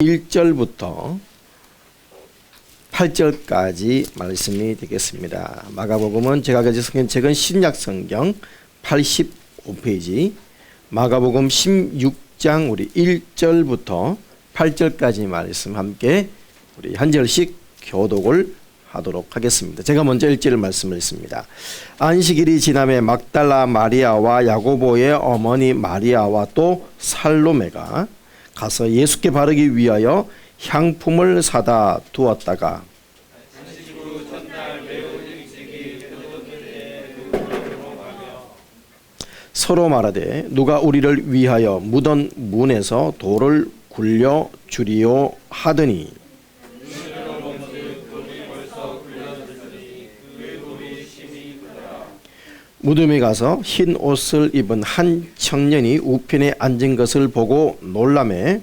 1절부터 8절까지 말씀이 되겠습니다. 마가복음은 제가 가진 성경책은 신약성경 85페이지, 마가복음 16장 우리 1절부터 8절까지 말씀 함께 우리 한 절씩 교독을 하도록 하겠습니다. 제가 먼저 1절 말씀을 했습니다. 안식일이 지남에 막달라 마리아와 야고보의 어머니 마리아와 또 살로메가 가서 예수께 바르기 위하여 향품을 사다 두었다가 서로 말하되 누가 우리를 위하여 무덤 문에서 돌을 굴려 주리요 하더니 무덤에 가서 흰 옷을 입은 한 청년이 우편에 앉은 것을 보고 놀라매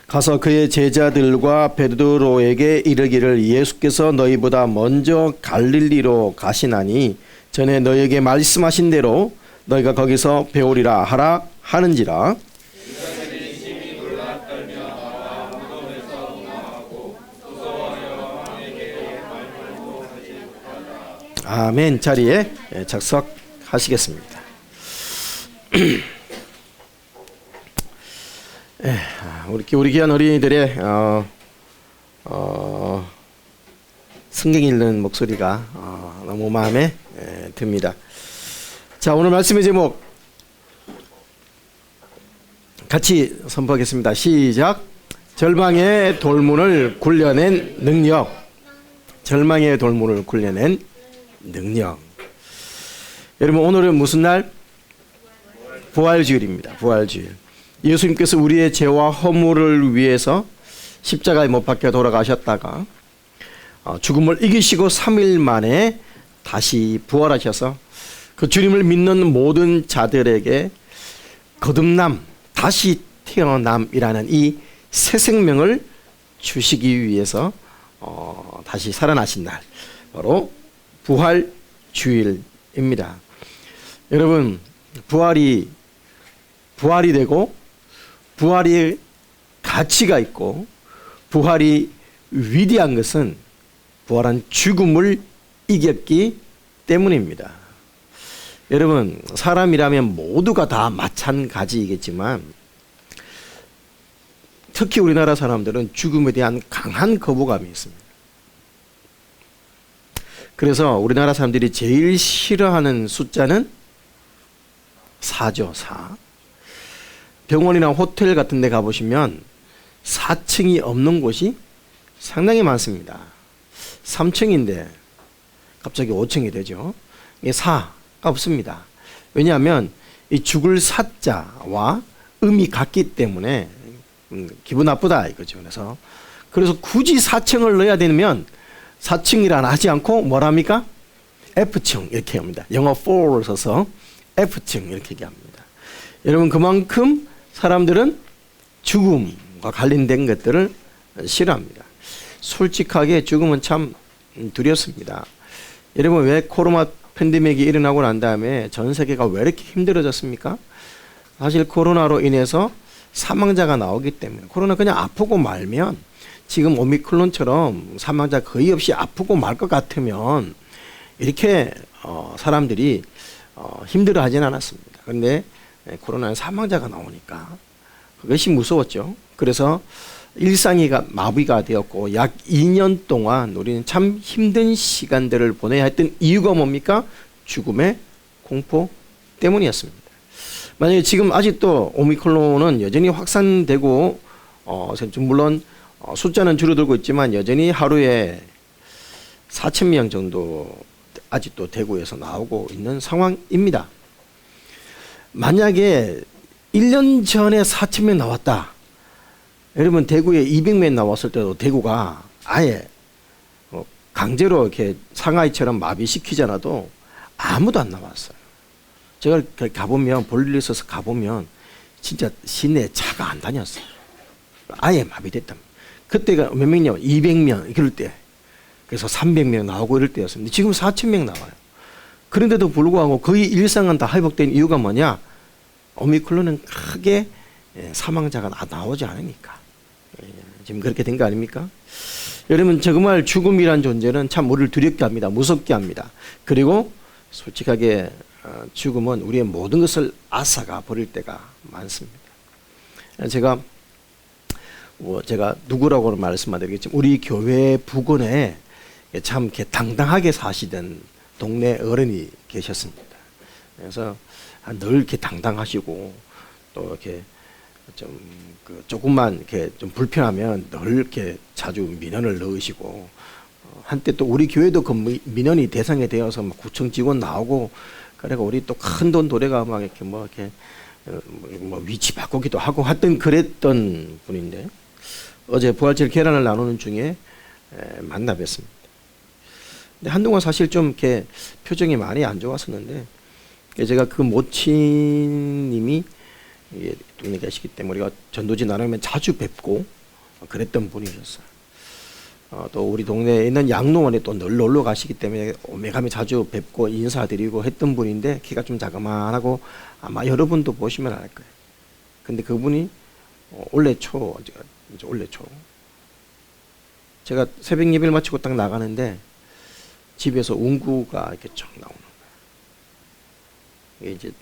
가서 그의 제자들과 베드로에게 이르기를 예수께서 너희보다 먼저 갈릴리로 가시나니 전에 너희에게 말씀하신 대로 너희가 거기서 배우리라 하라 하는지라. 아멘. 자리에 착석하시겠습니다. 우리 귀한 어린이들의 성경 읽는 목소리가 너무 마음에 듭니다. 자, 오늘 말씀의 제목 같이 선포하겠습니다. 시작. 절망의 돌문을 굴려낸 능력. 절망의 돌문을 굴려낸 능력. 여러분, 오늘은 무슨 날? 부활주일입니다. 부활주일. 예수님께서 우리의 죄와 허물을 위해서 십자가에 못 박혀 돌아가셨다가 죽음을 이기시고 3일 만에 다시 부활하셔서 그 주님을 믿는 모든 자들에게 거듭남, 다시 태어남이라는 이 새 생명을 주시기 위해서 다시 살아나신 날, 바로 부활주일입니다. 여러분, 부활이 되고 부활이 가치가 있고 부활이 위대한 것은 부활한 죽음을 이겼기 때문입니다. 여러분, 사람이라면 모두가 다 마찬가지이겠지만 특히 우리나라 사람들은 죽음에 대한 강한 거부감이 있습니다. 그래서 우리나라 사람들이 제일 싫어하는 숫자는 4죠. 4. 병원이나 호텔 같은 데 가보시면 4층이 없는 곳이 상당히 많습니다. 3층인데 갑자기 5층이 되죠. 이게 4가 없습니다. 왜냐하면 이 죽을 사자와 음이 같기 때문에 기분 나쁘다 이거죠. 그래서 굳이 4층을 넣어야 되면 4층이라 하지 않고 뭐랍니까? F층 이렇게 합니다. 영어 4를 써서 F층 이렇게 얘기합니다. 여러분, 그만큼 사람들은 죽음과 관련된 것들을 싫어합니다. 솔직하게 죽음은 참 두렵습니다. 여러분, 왜 코로나 팬데믹이 일어나고 난 다음에 전 세계가 왜 이렇게 힘들어졌습니까? 사실 코로나로 인해서 사망자가 나오기 때문에. 코로나 그냥 아프고 말면, 지금 오미크론처럼 사망자 거의 없이 아프고 말 것 같으면 이렇게 사람들이 힘들어하진 않았습니다. 그런데 코로나에 사망자가 나오니까 그것이 무서웠죠. 그래서 일상이 마비가 되었고 약 2년 동안 우리는 참 힘든 시간들을 보내야 했던 이유가 뭡니까? 죽음의 공포 때문이었습니다. 만약에 지금 아직도 오미크론은 여전히 확산되고 물론 숫자는 줄어들고 있지만 여전히 하루에 4,000명 정도 아직도 대구에서 나오고 있는 상황입니다. 만약에 1년 전에 4,000명 나왔다. 여러분, 대구에 200명 나왔을 때도 대구가 아예 강제로 이렇게 상하이처럼 마비시키잖아도 아무도 안 나왔어요. 제가 가보면, 볼 일 있어서 가보면 진짜 시내에 차가 안 다녔어요. 아예 마비됐답니다. 그때가 몇 명이냐? 200명 이럴 때. 그래서 300명 나오고 이럴 때였습니다. 지금 4,000명 나와요. 그런데도 불구하고 거의 일상은 다 회복된 이유가 뭐냐? 오미크론은 크게 사망자가 나오지 않으니까. 지금 그렇게 된 거 아닙니까? 여러분, 정말 죽음이란 존재는 참 우리를 두렵게 합니다. 무섭게 합니다. 그리고 솔직하게 죽음은 우리의 모든 것을 앗아가 버릴 때가 많습니다. 제가 누구라고는 말씀 안 드리겠지만 우리 교회 부근에 참 이렇게 당당하게 사시던 동네 어른이 계셨습니다. 그래서 늘 이렇게 당당하시고 또 이렇게 조금만 이렇게 좀 불편하면 늘 이렇게 자주 민원을 넣으시고, 한때 또 우리 교회도 그 민원이 대상이 되어서 막 구청 직원 나오고, 그래가 우리 또 큰 돈 도래가 막 이렇게 위치 바꾸기도 하고 하여튼 그랬던 분인데, 어제 부활절 계란을 나누는 중에 만나 뵀습니다. 근데 한동안 사실 좀 이렇게 표정이 많이 안 좋았었는데, 제가 그 모친님이 동네 계시기 때문에 우리가 전도지 나누면 자주 뵙고 그랬던 분이셨어요. 또 우리 동네에 있는 양로원에 또 늘 놀러 가시기 때문에 오메가미 자주 뵙고 인사드리고 했던 분인데, 키가 좀 자그만하고 아마 여러분도 보시면 알 거예요. 근데 그분이 올해 초 제가 새벽 예배를 마치고 딱 나가는데 집에서 운구가 이렇게 쫙 나오는 거예요. 이제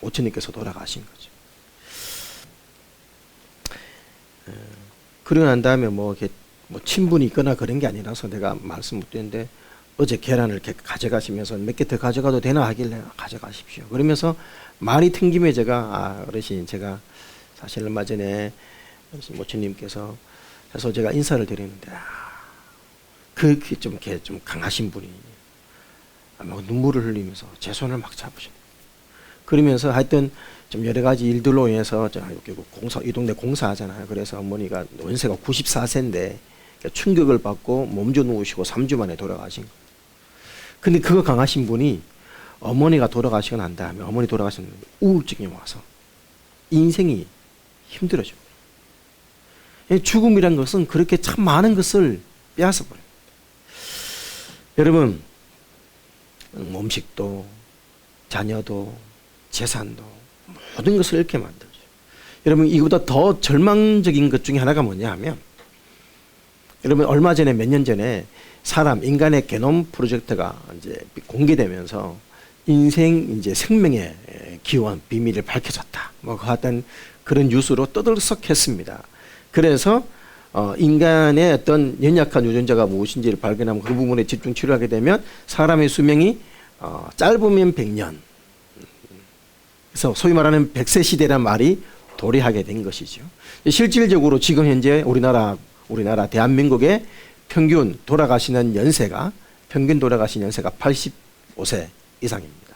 모친님께서 돌아가신 거죠. 그러고 난 다음에 이렇게 친분이 있거나 그런 게 아니라서 내가 말씀 못 드렸는데, 어제 계란을 이렇게 가져가시면서 몇 개 더 가져가도 되나 하길래 가져가십시오. 그러면서 말이 튼 김에 제가 어르신, 제가 사실 얼마 전에 모친님께서 해서 제가 인사를 드리는데 그렇게 좀 강하신 분이 막 눈물을 흘리면서 제 손을 막 잡으셨어요. 그러면서 하여튼 좀 여러 가지 일들로 인해서 이 동네 공사하잖아요. 그래서 어머니가 연세가 94세인데 충격을 받고 몸져 누우시고 3주 만에 돌아가신 거예요. 근데 그거 강하신 분이 어머니가 돌아가시고 난 다음에 어머니 돌아가셨는데 우울증이 와서 인생이 힘들어져요. 죽음이란 것은 그렇게 참 많은 것을 빼앗아 버려요. 여러분, 음식도 자녀도 재산도 모든 것을 잃게 만들죠. 여러분, 이거보다 더 절망적인 것 중에 하나가 뭐냐 하면, 여러분 얼마 전에 몇 년 전에 인간의 게놈 프로젝트가 이제 공개되면서 인생 생명의 기원 비밀을 밝혀졌다. 그 어떤 그런 뉴스로 떠들썩했습니다. 그래서 인간의 어떤 연약한 유전자가 무엇인지를 발견하면 그 부분에 집중 치료하게 되면 사람의 수명이 짧으면 100년. 그래서 소위 말하는 100세 시대란 말이 도래하게 된 것이죠. 실질적으로 지금 현재 우리나라 대한민국의 평균 돌아가시는 연세가 85세 이상입니다.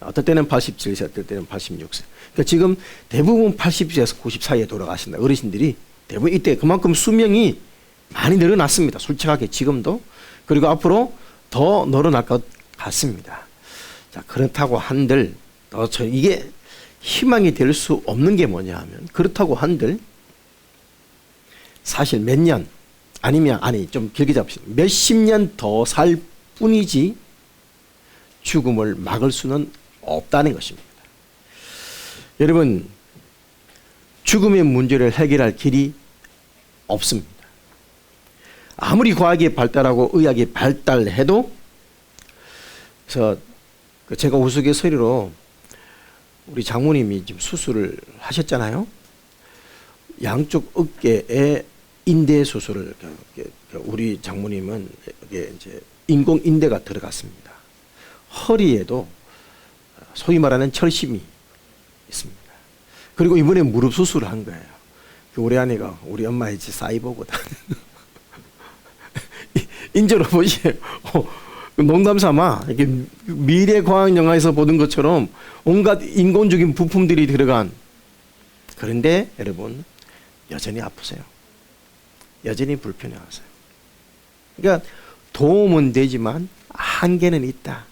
어떨 때는 87세, 어떨 때는 86세. 그러니까 지금 대부분 80세에서 90 사이에 돌아가신다. 어르신들이 대부분 이때 그만큼 수명이 많이 늘어났습니다. 솔직하게 지금도. 그리고 앞으로 더 늘어날 것 같습니다. 자, 그렇다고 한들 이게 희망이 될 수 없는 게 뭐냐 하면, 그렇다고 한들 사실 몇 년 좀 길게 잡읍시다. 몇십 년 더 살 뿐이지 죽음을 막을 수는 없다는 것입니다. 여러분, 죽음의 문제를 해결할 길이 없습니다. 아무리 과학이 발달하고 의학이 발달해도, 그래서 제가 우스갯소리로 우리 장모님이 지금 수술을 하셨잖아요. 양쪽 어깨에 인대 수술을, 우리 장모님은 이제 인공 인대가 들어갔습니다. 허리에도 소위 말하는 철심이 있습니다. 그리고 이번에 무릎 수술을 한 거예요. 우리 아내가 우리 엄마의 사이보거든. 인저로 보시에요. 농담 삼아 이렇게 미래 과학 영화에서 보는 것처럼 온갖 인공적인 부품들이 들어간. 그런데 여러분, 여전히 아프세요. 여전히 불편해하세요. 그러니까 도움은 되지만 한계는 있다.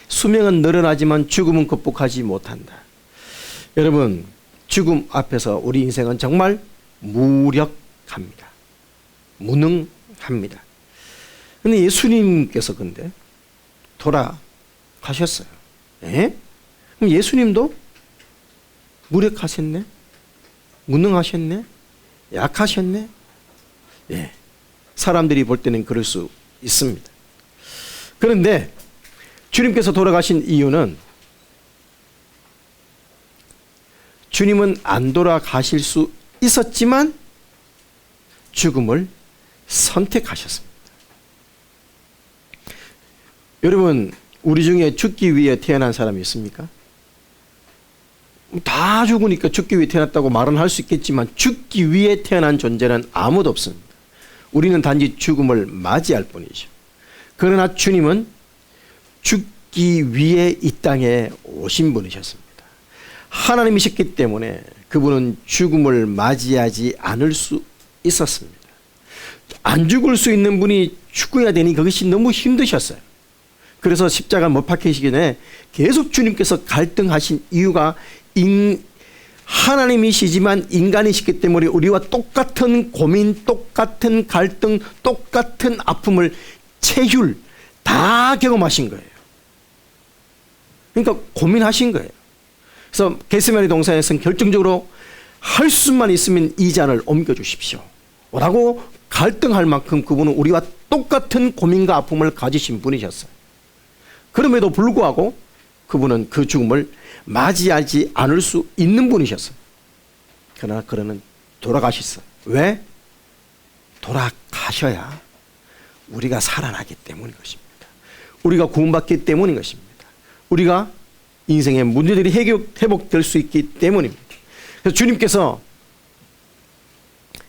수명은 늘어나지만 죽음은 극복하지 못한다. 여러분, 죽음 앞에서 우리 인생은 정말 무력합니다. 무능합니다. 근데 예수님께서 근데 돌아가셨어요. 예? 그럼 예수님도 무력하셨네? 무능하셨네? 약하셨네? 예. 사람들이 볼 때는 그럴 수 있습니다. 그런데 주님께서 돌아가신 이유는 주님은 안 돌아가실 수 있었지만 죽음을 선택하셨습니다. 여러분, 우리 중에 죽기 위해 태어난 사람이 있습니까? 다 죽으니까 죽기 위해 태어났다고 말은 할 수 있겠지만 죽기 위해 태어난 존재는 아무도 없습니다. 우리는 단지 죽음을 맞이할 뿐이죠. 그러나 주님은 죽기 위해 이 땅에 오신 분이셨습니다. 하나님이셨기 때문에 그분은 죽음을 맞이하지 않을 수 있었습니다. 안 죽을 수 있는 분이 죽어야 되니 그것이 너무 힘드셨어요. 그래서 십자가 못 박히시기 전에 계속 주님께서 갈등하신 이유가 하나님이시지만 인간이시기 때문에 우리와 똑같은 고민, 똑같은 갈등, 똑같은 아픔을 체휼 다 경험하신 거예요. 그러니까 고민하신 거예요. 그래서 겟세마네 동산에서는 결정적으로 할 수만 있으면 이 잔을 옮겨주십시오 라고 갈등할 만큼 그분은 우리와 똑같은 고민과 아픔을 가지신 분이셨어요. 그럼에도 불구하고 그분은 그 죽음을 맞이하지 않을 수 있는 분이셨어요. 그러나 그는 돌아가셨어요. 왜? 돌아가셔야 우리가 살아나기 때문인 것입니다. 우리가 구원받기 때문인 것입니다. 우리가 인생의 문제들이 회복될 수 있기 때문입니다. 그래서 주님께서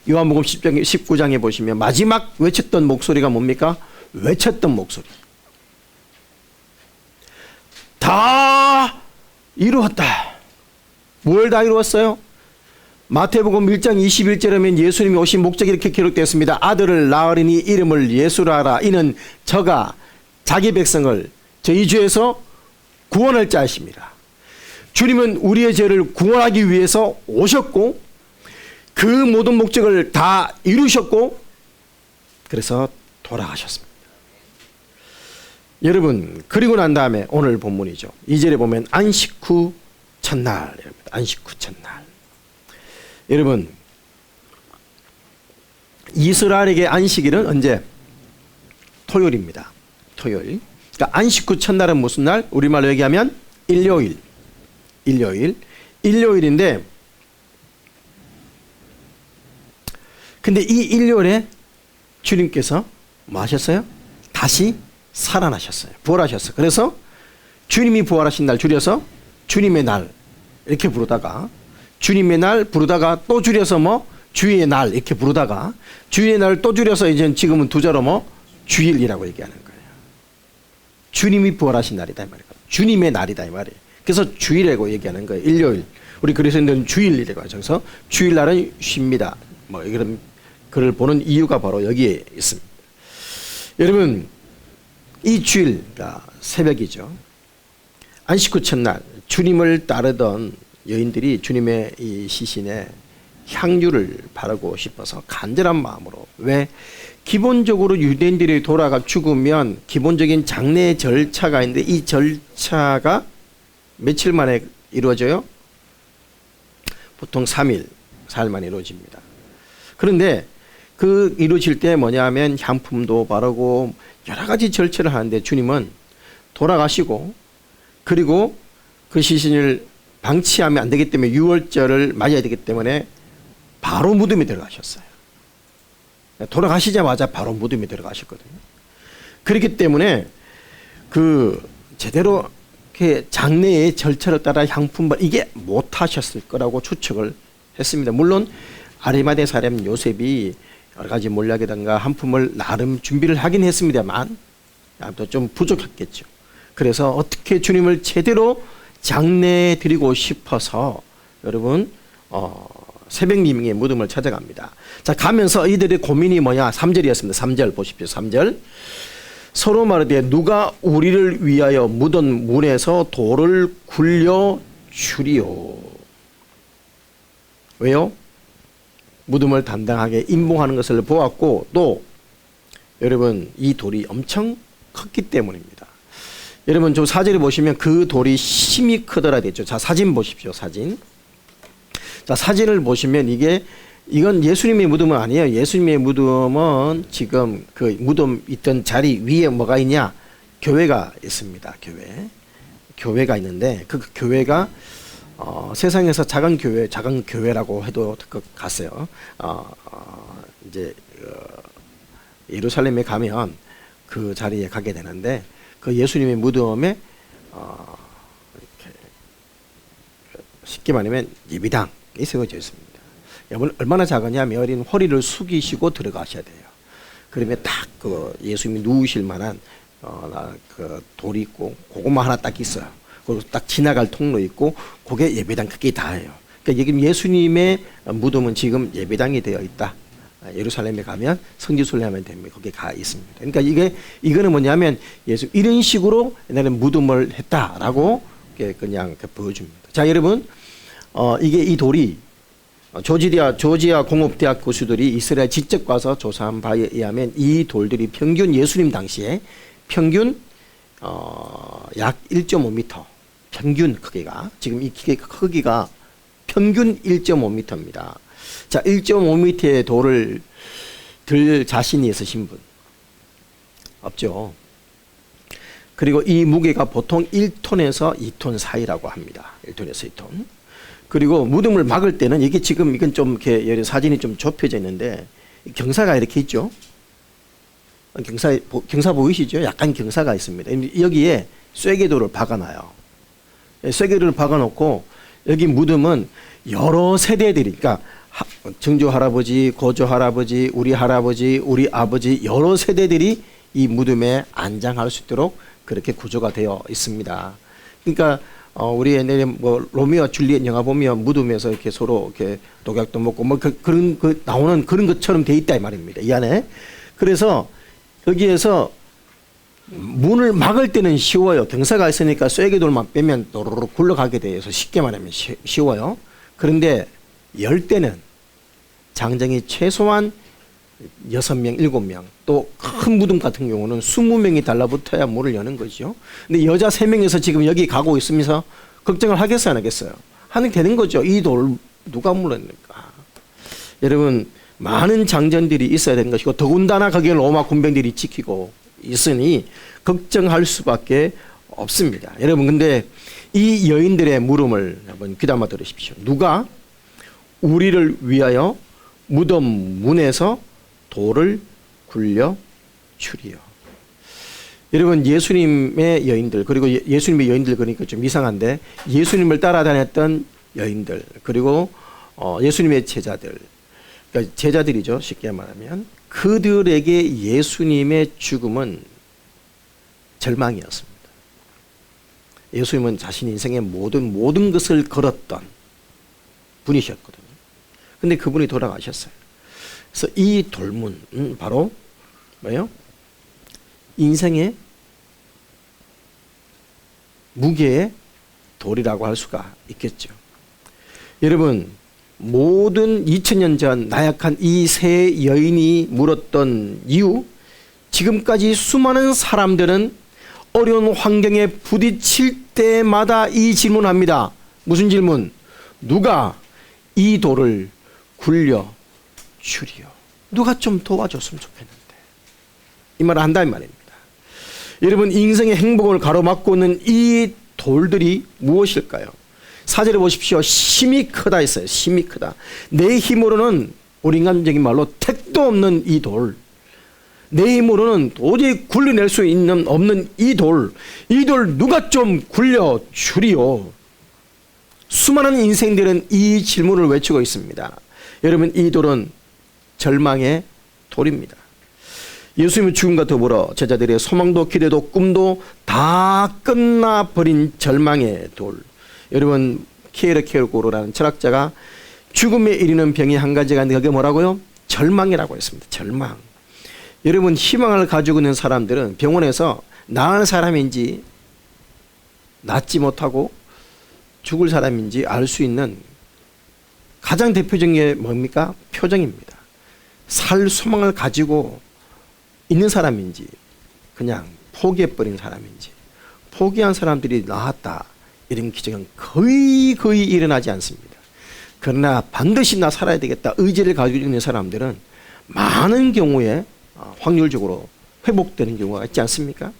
요한복음 19장에 보시면 마지막 외쳤던 목소리가 뭡니까? 외쳤던 목소리. 다 이루었다. 뭘 다 이루었어요? 마태복음 1장 21절에 보면 예수님이 오신 목적이 이렇게 기록되었습니다. 아들을 낳으리니 이름을 예수라 하라. 이는 저가 자기 백성을 저희 죄에서 구원할 자이십니다. 주님은 우리의 죄를 구원하기 위해서 오셨고 그 모든 목적을 다 이루셨고 그래서 돌아가셨습니다. 여러분, 그리고 난 다음에 오늘 본문이죠. 2절에 보면 안식 후 첫날. 안식 후 첫날. 여러분, 이스라엘에게 안식일은 언제? 토요일입니다. 토요일. 그러니까 안식 후 첫날은 무슨 날? 우리말로 얘기하면 일요일. 일요일인데 근데 이 일요일에 주님께서 뭐 하셨어요? 다시 살아나셨어요. 부활하셨어요. 그래서 주님이 부활하신 날 줄여서 주님의 날 이렇게 부르다가 주님의 날 부르다가 또 줄여서 뭐 주의 날 이렇게 부르다가 주의 날 또 줄여서 이제 지금은 두 자로 뭐 주일이라고 얘기하는 거예요. 주님이 부활하신 날이다 이 말이에요. 주님의 날이다 이 말이에요. 그래서 주일이라고 얘기하는 거예요. 일요일. 우리 그리스도인들은 주일이라고 하죠. 그래서 주일날은 쉽니다. 뭐 이런 글을 보는 이유가 바로 여기에 있습니다. 여러분, 이 주일 새벽이죠. 안식 후 첫날 주님을 따르던 여인들이 주님의 이 시신에 향유를 바르고 싶어서 간절한 마음으로. 왜? 기본적으로 유대인들이 돌아가 죽으면 기본적인 장례 절차가 있는데 이 절차가 며칠 만에 이루어져요? 보통 3일, 4일 만에 이루어집니다. 그런데 그 이루어질 때 뭐냐 하면 향품도 바르고 여러 가지 절차를 하는데 주님은 돌아가시고 그리고 그 시신을 방치하면 안 되기 때문에 유월절을 맞아야 되기 때문에 바로 무덤에 들어가셨어요. 돌아가시자마자 바로 무덤에 들어가셨거든요. 그렇기 때문에 그 제대로 장례의 절차를 따라 향품 이게 못하셨을 거라고 추측을 했습니다. 물론 아리마대 사람 요셉이 여러 가지 몰약이든가 한품을 나름 준비를 하긴 했습니다만 또 좀 부족했겠죠. 그래서 어떻게 주님을 제대로 장례해 드리고 싶어서 여러분 새벽 미명의 무덤을 찾아갑니다. 자, 가면서 이들의 고민이 뭐냐? 3절이었습니다. 3절 보십시오. 3절. 서로 말하되 누가 우리를 위하여 묻은 문에서 돌을 굴려 주리요. 왜요? 무덤을 단단하게 임봉하는 것을 보았고, 또 여러분 이 돌이 엄청 컸기 때문입니다. 여러분 저 사진을 보시면 그 돌이 심히 크더라 됐죠. 자, 사진 보십시오. 사진. 자, 사진을 보시면 이건 예수님의 무덤은 아니에요. 예수님의 무덤은 지금 그 무덤 있던 자리 위에 뭐가 있냐? 교회가 있습니다. 교회가 있는데 그 교회가 세상에서 작은 교회라고 해도 될 것 같아요. 이제 예루살렘에 가면 그 자리에 가게 되는데, 그 예수님의 무덤에 이렇게 쉽게 말하면 예비당이 세워져 있습니다. 여러분 얼마나 작으냐면 허리를 숙이시고 들어가셔야 돼요. 그러면 딱 그 예수님이 누우실 만한 그 돌이 있고, 그것만 하나 딱 있어요. 그리고 딱 지나갈 통로 있고, 그게 예배당 그게 다예요. 그러니까 지금 예수님의 무덤은 지금 예배당이 되어 있다. 예루살렘에 가면 성지순례 하면 됩니다. 거기에 가 있습니다. 그러니까 이거는 뭐냐면 예수 이런 식으로 옛날에 무덤을 했다라고 그냥 보여줍니다. 자, 여러분 이 돌이 조지아 공업대학 교수들이 이스라엘 직접 가서 조사한 바에 의하면 이 돌들이 평균 예수님 당시에 평균 약 1.5m 평균 크기가, 지금 이 크기가 평균 1.5m입니다. 자, 1.5m의 돌을 들 자신이 있으신 분 없죠. 그리고 이 무게가 보통 1톤에서 2톤 사이라고 합니다. 1톤에서 2톤. 그리고 무덤을 막을 때는 이게 지금 이건 좀 이렇게 사진이 좀 좁혀져 있는데 경사가 이렇게 있죠. 경사 보이시죠? 약간 경사가 있습니다. 여기에 쇠궤도를 박아놔요. 쇠궤도를 박아놓고 여기 무덤은 여러 세대들이, 그러니까 증조 할아버지, 고조 할아버지, 우리 할아버지, 우리 아버지 여러 세대들이 이 무덤에 안장할 수 있도록 그렇게 구조가 되어 있습니다. 그러니까 우리 옛날에 뭐 로미오와 줄리엣 영화 보면 무덤에서 이렇게 서로 이렇게 독약도 먹고 뭐 그런 나오는 그런 것처럼 돼 있다 이 말입니다. 이 안에. 그래서 여기에서 문을 막을 때는 쉬워요. 경사가 있으니까 쐐기돌만 빼면 도로로 굴러가게 돼서 쉽게 말하면 쉬워요. 그런데 열 때는 장정이 최소한 6명, 7명, 또 큰 무덤 같은 경우는 20명이 달라붙어야 문을 여는 거죠. 근데 여자 3명에서 지금 여기 가고 있으면서 걱정을 하겠어요, 안 하겠어요? 하는 게 되는 거죠. 이 돌 누가 물었는가? 여러분, 많은 장전들이 있어야 되는 것이고, 더군다나 거기에 로마 군병들이 지키고 있으니 걱정할 수밖에 없습니다. 여러분, 근데 이 여인들의 물음을 한번 귀담아 들으십시오. 누가 우리를 위하여 무덤 문에서 돌을 굴려 주리요. 여러분, 예수님의 여인들, 그리고 예수님의 여인들 그러니까 좀 이상한데, 예수님을 따라다녔던 여인들, 그리고 예수님의 제자들, 그러니까 제자들이죠. 쉽게 말하면 그들에게 예수님의 죽음은 절망이었습니다. 예수님은 자신 인생의 모든 것을 걸었던 분이셨거든요. 근데 그분이 돌아가셨어요. 그래서 이 돌문은 바로 뭐예요? 인생의 무게의 돌이라고 할 수가 있겠죠. 여러분, 모든 2000년 전 나약한 이 세 여인이 물었던 이유, 지금까지 수많은 사람들은 어려운 환경에 부딪힐 때마다 이 질문합니다. 무슨 질문? 누가 이 돌을 굴려 주리요? 누가 좀 도와줬으면 좋겠는데. 이 말을 한다 이 말입니다. 여러분, 인생의 행복을 가로막고 있는 이 돌들이 무엇일까요? 4절에 보십시오. 심히 크다 했어요. 심히 크다. 내 힘으로는, 우리 인간적인 말로 택도 없는 이 돌, 내 힘으로는 도저히 굴려낼 수 없는 이 돌 누가 좀 굴려 주리요? 수많은 인생들은 이 질문을 외치고 있습니다. 여러분, 이 돌은 절망의 돌입니다. 예수님의 죽음과 더불어 제자들의 소망도 기대도 꿈도 다 끝나버린 절망의 돌. 여러분, 키에르케고르라는 철학자가 죽음에 이르는 병이 한 가지가 있는데 그게 뭐라고요? 절망이라고 했습니다. 절망. 여러분, 희망을 가지고 있는 사람들은 병원에서 나은 사람인지 낫지 못하고 죽을 사람인지 알 수 있는 가장 대표적인 게 뭡니까? 표정입니다. 살 소망을 가지고 있는 사람인지 그냥 포기해버린 사람인지, 포기한 사람들이 나았다 이런 기적은 거의 일어나지 않습니다. 그러나 반드시 나 살아야 되겠다 의지를 가지고 있는 사람들은 많은 경우에 확률적으로 회복되는 경우가 있지 않습니까?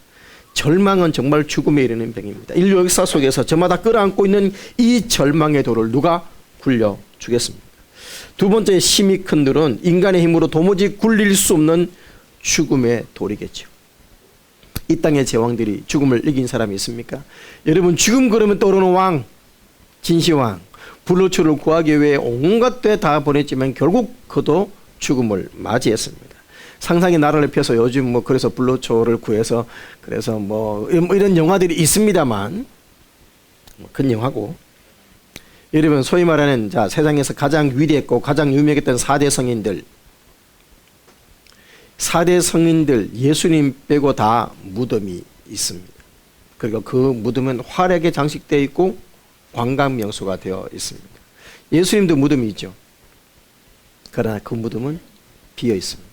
절망은 정말 죽음에 이르는 병입니다. 인류 역사 속에서 저마다 끌어안고 있는 이 절망의 돌을 누가 굴려주겠습니까? 두 번째 힘이 큰 돌은 인간의 힘으로 도무지 굴릴 수 없는 죽음의 돌이겠죠. 이 땅의 제왕들이 죽음을 이긴 사람이 있습니까? 여러분, 죽음 그러면 떠오르는 왕, 진시황, 불로초를 구하기 위해 온갖 데 다 보냈지만 결국 그도 죽음을 맞이했습니다. 상상의 나라를 펴서 요즘 그래서 불로초를 구해서 그래서 이런 영화들이 있습니다만 큰 영화고, 여러분 소위 말하는 세상에서 가장 위대했고 가장 유명했던 4대 성인들, 4대 성인들 예수님 빼고 다 무덤이 있습니다. 그리고 그 무덤은 화려하게 장식되어 있고 관광 명소가 되어 있습니다. 예수님도 무덤이 있죠. 그러나 그 무덤은 비어 있습니다.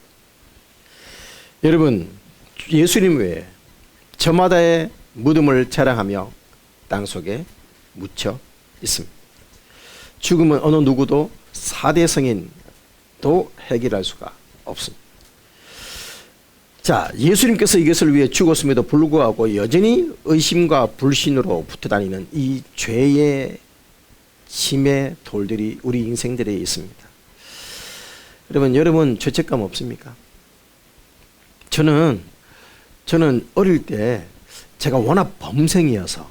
여러분, 예수님 외에 저마다의 무덤을 자랑하며 땅속에 묻혀 있습니다. 죽음은 어느 누구도 4대 성인도 해결할 수가 없습니다. 자, 예수님께서 이것을 위해 죽었음에도 불구하고 여전히 의심과 불신으로 붙어 다니는 이 죄의 짐의 돌들이 우리 인생들에 있습니다. 여러분 죄책감 없습니까? 저는 어릴 때 제가 워낙 범생이어서,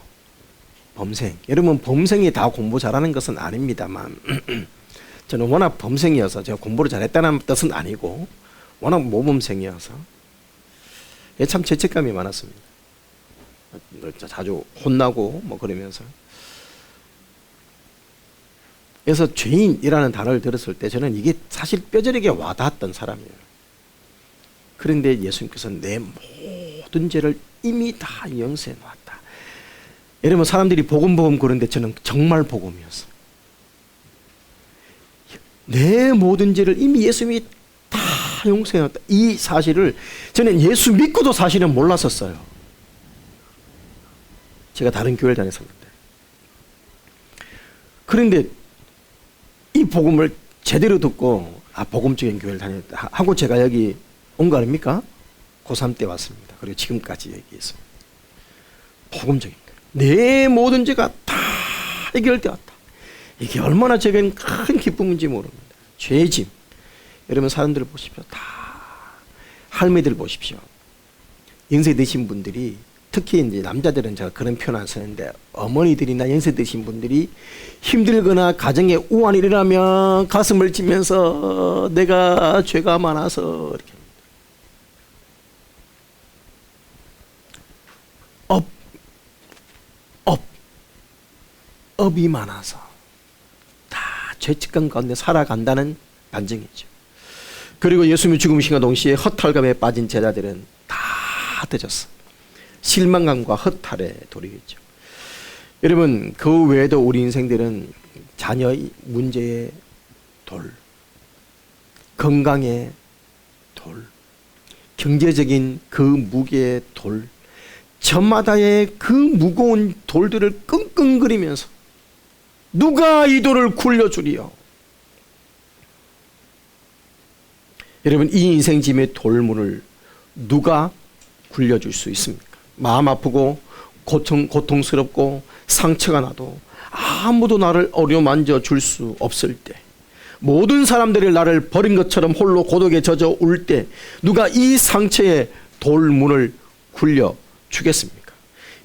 여러분 범생이 다 공부 잘하는 것은 아닙니다만 저는 워낙 범생이어서 제가 공부를 잘했다는 뜻은 아니고 워낙 모범생이어서 참 죄책감이 많았습니다. 자주 혼나고 그러면서. 그래서 죄인이라는 단어를 들었을 때 저는 이게 사실 뼈저리게 와닿았던 사람이에요. 그런데 예수님께서 내 모든 죄를 이미 다 용서해 놓았다. 여러분, 사람들이 복음 그런데 저는 정말 복음이었어요. 내 모든 죄를 이미 예수님이 다 용서해 놓았다. 이 사실을 저는 예수 믿고도 사실은 몰랐었어요. 제가 다른 교회를 다녔었는데. 그런데 이 복음을 제대로 듣고 복음적인 교회를 다녔다 하고 제가 여기 온 거 아닙니까? 고3 때 왔습니다. 그리고 지금까지 여기 있습니다. 복음적인 거예요. 내 모든 죄가 다 해결되었다. 이게 얼마나 제겐 큰 기쁨인지 모릅니다. 죄짐. 여러분 사람들 보십시오. 다 할매들 보십시오. 연세 드신 분들이, 특히 이제 남자들은 제가 그런 표현 안 쓰는데 어머니들이나 연세 드신 분들이 힘들거나 가정에 우환이 일어나면 가슴을 치면서 내가 죄가 많아서 이렇게 업이 많아서 다 죄책감 가운데 살아간다는 반증이죠. 그리고 예수님이 죽으심과 동시에 허탈감에 빠진 제자들은 다 흩어졌어. 실망감과 허탈의 돌이겠죠. 여러분, 그 외에도 우리 인생들은 자녀의 문제의 돌, 건강의 돌, 경제적인 그 무게의 돌, 저마다의 그 무거운 돌들을 끙끙거리면서 누가 이 돌을 굴려주리요? 여러분, 이 인생짐의 돌문을 누가 굴려줄 수 있습니까? 마음 아프고 고통스럽고 상처가 나도 아무도 나를 어루만져 줄 수 없을 때, 모든 사람들이 나를 버린 것처럼 홀로 고독에 젖어 울 때 누가 이 상처의 돌문을 굴려주겠습니까?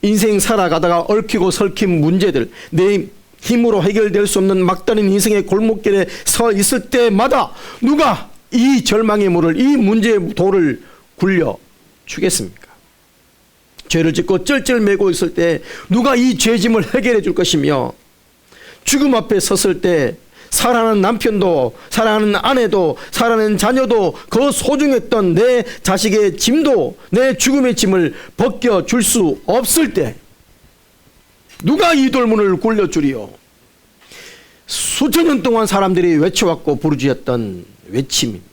인생 살아가다가 얽히고 설킨 문제들, 내 힘으로 해결될 수 없는 막다른 인생의 골목길에 서 있을 때마다 누가 이 절망의 물을, 이 문제의 돌을 굴려주겠습니까? 죄를 짓고 쩔쩔매고 있을 때 누가 이 죄짐을 해결해 줄 것이며, 죽음 앞에 섰을 때 사랑하는 남편도, 사랑하는 아내도, 사랑하는 자녀도, 그 소중했던 내 자식의 짐도, 내 죽음의 짐을 벗겨줄 수 없을 때 누가 이 돌문을 굴려주리요? 수천 년 동안 사람들이 외쳐왔고 부르짖었던 외침입니다.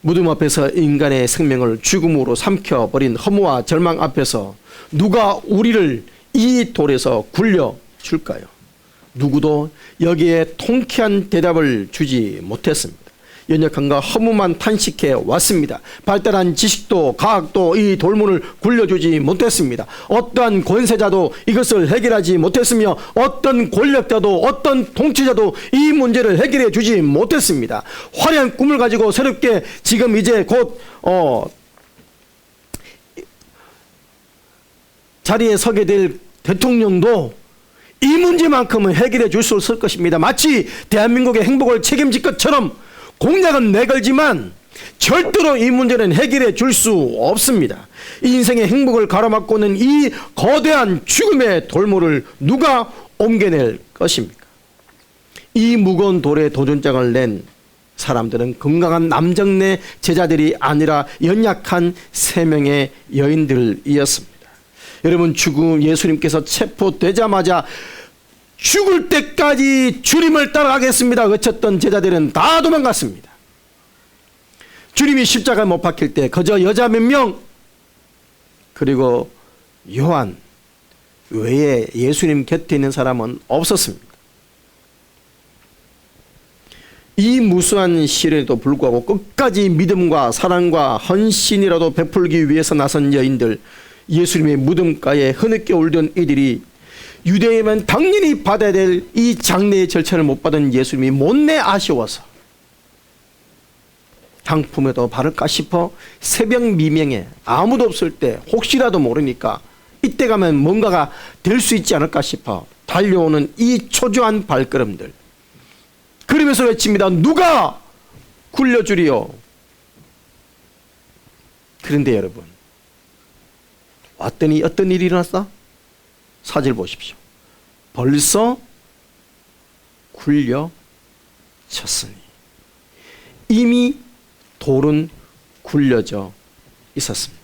무덤 앞에서 인간의 생명을 죽음으로 삼켜버린 허무와 절망 앞에서 누가 우리를 이 돌에서 굴려줄까요? 누구도 여기에 통쾌한 대답을 주지 못했습니다. 연약함과 허무만 탄식해 왔습니다. 발달한 지식도 과학도 이 돌문을 굴려주지 못했습니다. 어떠한 권세자도 이것을 해결하지 못했으며 어떤 권력자도 어떤 통치자도 이 문제를 해결해 주지 못했습니다. 화려한 꿈을 가지고 새롭게 지금 이제 곧 자리에 서게 될 대통령도 이 문제만큼은 해결해 줄 수 없을 것입니다. 마치 대한민국의 행복을 책임질 것처럼 공약은 내걸지만 절대로 이 문제는 해결해 줄 수 없습니다. 이 인생의 행복을 가로막고는 이 거대한 죽음의 돌문을 누가 옮겨낼 것입니까? 이 무거운 돌에 도전장을 낸 사람들은 건강한 남정네 제자들이 아니라 연약한 3명의 여인들이었습니다. 여러분, 예수님께서 체포되자마자 죽을 때까지 주님을 따라가겠습니다 외쳤던 제자들은 다 도망갔습니다. 주님이 십자가에 못 박힐 때 그저 여자 몇 명 그리고 요한 외에 예수님 곁에 있는 사람은 없었습니다. 이 무수한 시련에도 불구하고 끝까지 믿음과 사랑과 헌신이라도 베풀기 위해서 나선 여인들, 예수님의 무덤가에 흐느껴 울던 이들이 유대인은 당연히 받아야 될 이 장례의 절차를 못 받은 예수님이 못내 아쉬워서 향품에도 바를까 싶어 새벽 미명에 아무도 없을 때 혹시라도 모르니까 이때 가면 뭔가가 될 수 있지 않을까 싶어 달려오는 이 초조한 발걸음들, 그러면서 외칩니다. 누가 굴려주리요? 그런데 여러분, 왔더니 어떤 일이 일어났어? 사절 보십시오. 벌써 굴려졌으니, 이미 돌은 굴려져 있었습니다.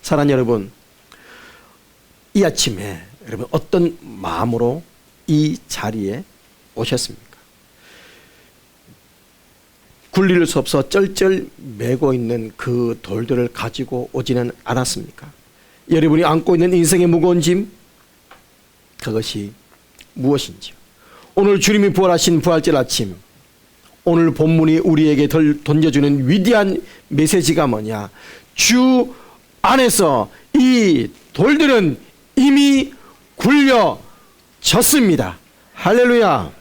사랑하는 여러분, 이 아침에 여러분 어떤 마음으로 이 자리에 오셨습니까? 굴릴 수 없어 쩔쩔 매고 있는 그 돌들을 가지고 오지는 않았습니까? 여러분이 안고 있는 인생의 무거운 짐, 그것이 무엇인지요? 오늘 주님이 부활하신 부활절 아침, 오늘 본문이 우리에게 던져주는 위대한 메시지가 뭐냐? 주 안에서 이 돌들은 이미 굴려졌습니다. 할렐루야.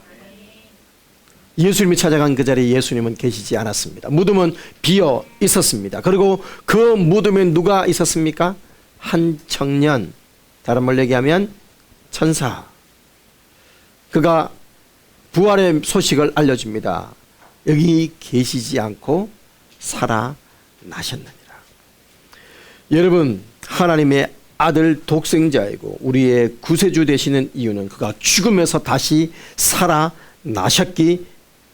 예수님이 찾아간 그 자리에 예수님은 계시지 않았습니다. 무덤은 비어 있었습니다. 그리고 그 무덤에 누가 있었습니까? 한 청년, 다른 말로 얘기하면 천사. 그가 부활의 소식을 알려줍니다. 여기 계시지 않고 살아나셨느니라. 여러분, 하나님의 아들 독생자이고 우리의 구세주 되시는 이유는 그가 죽음에서 다시 살아나셨기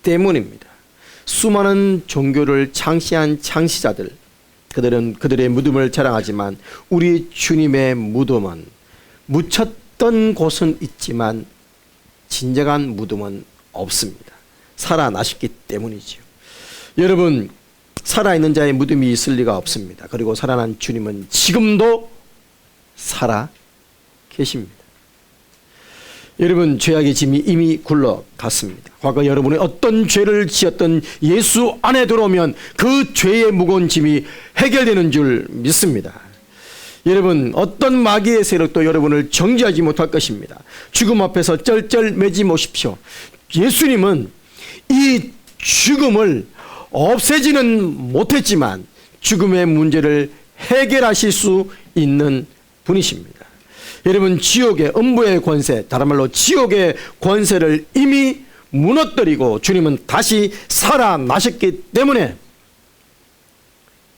때문입니다. 수많은 종교를 창시한 창시자들, 그들은 그들의 무덤을 자랑하지만 우리 주님의 무덤은 묻혔던 곳은 있지만 진정한 무덤은 없습니다. 살아나셨기 때문이지요. 여러분, 살아있는 자의 무덤이 있을 리가 없습니다. 그리고 살아난 주님은 지금도 살아 계십니다. 여러분, 죄악의 짐이 이미 굴러갔습니다. 과거 여러분이 어떤 죄를 지었던 예수 안에 들어오면 그 죄의 무거운 짐이 해결되는 줄 믿습니다. 여러분, 어떤 마귀의 세력도 여러분을 정죄하지 못할 것입니다. 죽음 앞에서 쩔쩔 매지 마십시오. 예수님은 이 죽음을 없애지는 못했지만 죽음의 문제를 해결하실 수 있는 분이십니다. 여러분, 지옥의 음부의 권세, 다른 말로 지옥의 권세를 이미 무너뜨리고 주님은 다시 살아나셨기 때문에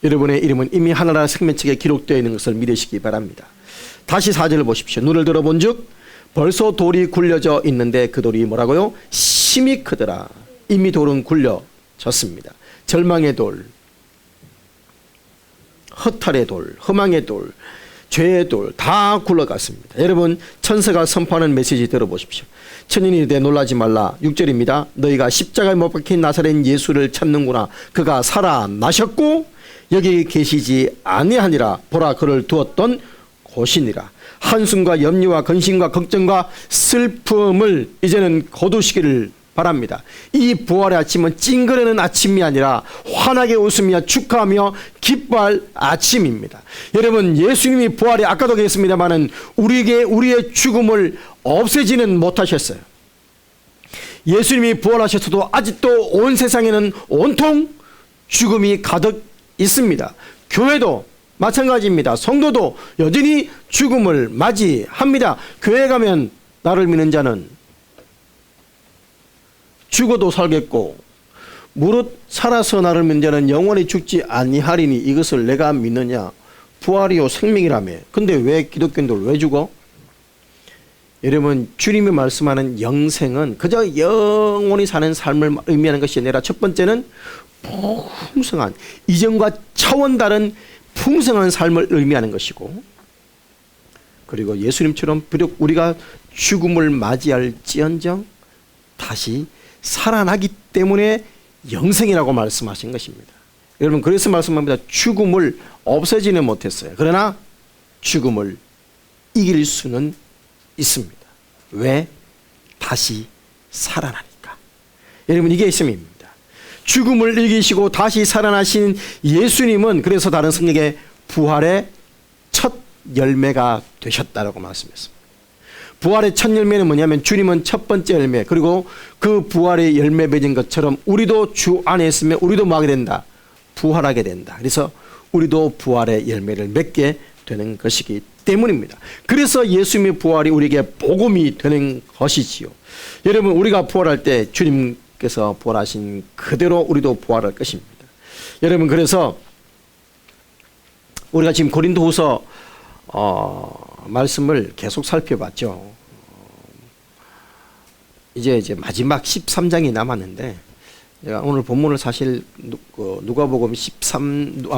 여러분의 이름은 이미 하늘나라 생명책에 기록되어 있는 것을 믿으시기 바랍니다. 다시 4절을 보십시오. 눈을 들어본 즉 벌써 돌이 굴려져 있는데 그 돌이 뭐라고요? 심히 크더라. 이미 돌은 굴려졌습니다. 절망의 돌, 허탈의 돌, 허망의 돌, 죄의 돌 다 굴러갔습니다. 여러분 천사가 선포하는 메시지 들어보십시오. 천인이 되 놀라지 말라. 6절입니다. 너희가 십자가에 못 박힌 나사렛 예수를 찾는구나. 그가 살아나셨고 여기 계시지 아니하니라. 보라 그를 두었던 곳이니라. 한숨과 염려와 근심과 걱정과 슬픔을 이제는 거두시기를 바랍니다. 이 부활의 아침은 찡그리는 아침이 아니라 환하게 웃으며 축하하며 기뻐할 아침입니다. 여러분 예수님이 부활이 아까도 얘기했습니다마는 우리에게 우리의 죽음을 없애지는 못하셨어요. 예수님이 부활하셨어도 아직도 온 세상에는 온통 죽음이 가득 있습니다. 교회도 마찬가지입니다. 성도도 여전히 죽음을 맞이합니다. 교회 가면 나를 믿는 자는 죽어도 살겠고 무릇 살아서 나를 믿는 자는 영원히 죽지 아니하리니 이것을 내가 믿느냐. 부활이요 생명이라며. 근데 왜 기독교인들 왜 죽어? 여러분 주님이 말씀하는 영생은 그저 영원히 사는 삶을 의미하는 것이 아니라 첫 번째는 풍성한 이전과 차원 다른 풍성한 삶을 의미하는 것이고, 그리고 예수님처럼 비록 우리가 죽음을 맞이할지언정 다시 살아나기 때문에 영생이라고 말씀하신 것입니다. 여러분 그래서 말씀합니다. 죽음을 없애지는 못했어요. 그러나 죽음을 이길 수는 있습니다. 왜? 다시 살아나니까. 여러분 이게 있음입니다. 죽음을 이기시고 다시 살아나신 예수님은 그래서 다른 성경에 부활의 첫 열매가 되셨다라고 말씀했습니다. 부활의 첫 열매는 뭐냐면 주님은 첫 번째 열매, 그리고 그 부활의 열매 맺은 것처럼 우리도 주 안에 있으면 우리도 뭐 하게 된다? 부활하게 된다. 그래서 우리도 부활의 열매를 맺게 되는 것이기 때문입니다. 그래서 예수님의 부활이 우리에게 복음이 되는 것이지요. 여러분 우리가 부활할 때 주님께서 부활하신 그대로 우리도 부활할 것입니다. 여러분 그래서 우리가 지금 고린도후서 말씀을 계속 살펴봤죠. 이제 마지막 13장이 남았는데 제가 오늘 본문을 사실 누가복음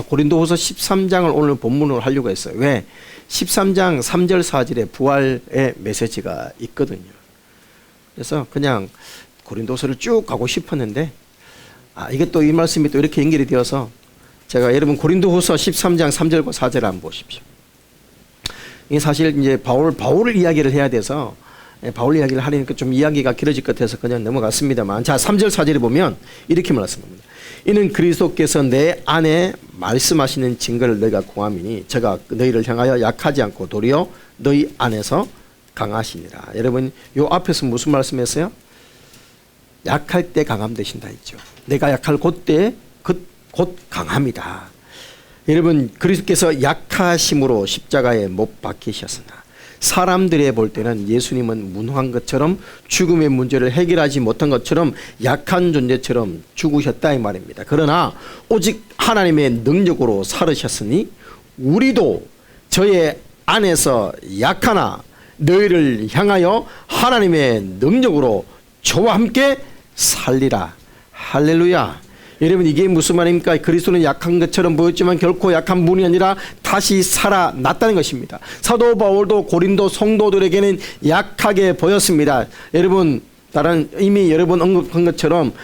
고린도후서 13장을 오늘 본문으로 하려고 했어요. 왜? 13장 3절 4절에 부활의 메시지가 있거든요. 그래서 그냥 고린도서를 쭉 가고 싶었는데 이게 또 이 말씀이 또 이렇게 연결이 되어서 제가 여러분 고린도후서 13장 3절과 4절을 한번 보십시오. 이게 사실 이제 바울을 이야기를 해야 돼서 바울 이야기를 하려니까 좀 이야기가 길어질 것 같아서 그냥 넘어갔습니다만, 자 3절 4절에 보면 이렇게 말씀합니다. 이는 그리스도께서 내 안에 말씀하시는 증거를 너희가 구함이니 제가 너희를 향하여 약하지 않고 도리어 너희 안에서 강하시니라. 여러분 요 앞에서 무슨 말씀했어요? 약할 때 강함 되신다 했죠. 내가 약할 그때 곧 강합니다. 여러분 그리스도께서 약하심으로 십자가에 못 박히셨으나 사람들이 볼 때는 예수님은 무능한 것처럼 죽음의 문제를 해결하지 못한 것처럼 약한 존재처럼 죽으셨다 이 말입니다. 그러나 오직 하나님의 능력으로 살으셨으니 우리도 저의 안에서 약하나 너희를 향하여 하나님의 능력으로 저와 함께 살리라. 할렐루야. 여러분 이게 무슨 말입니까? 그리스도는 약한 것처럼 보였지만 결코 약한 분이 아니라 다시 살아났다는 것입니다. 사도 바울도 고린도 성도들에게는 약하게 보였습니다. 여러분 이미 여러 번 언급한 것처럼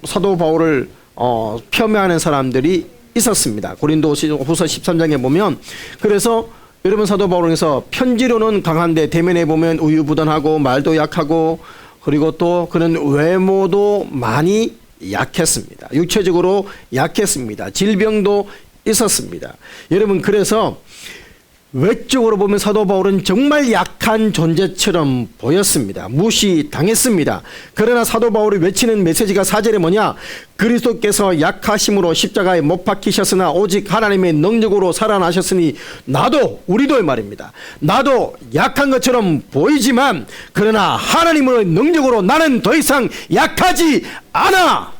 사도 바울을 폄훼하는 사람들이 있었습니다. 고린도후서 13장에 보면, 그래서 여러분 사도 바울에서 편지로는 강한데 대면에 보면 우유부단하고 말도 약하고 그리고 또 그는 외모도 많이 약했습니다. 육체적으로 약했습니다. 질병도 있었습니다. 여러분 그래서 외적으로 보면 사도 바울은 정말 약한 존재처럼 보였습니다. 무시당했습니다. 그러나 사도 바울이 외치는 메시지가 4절에 뭐냐? 그리스도께서 약하심으로 십자가에 못 박히셨으나 오직 하나님의 능력으로 살아나셨으니 우리도 말입니다. 나도 약한 것처럼 보이지만 그러나 하나님의 능력으로 나는 더 이상 약하지 않아.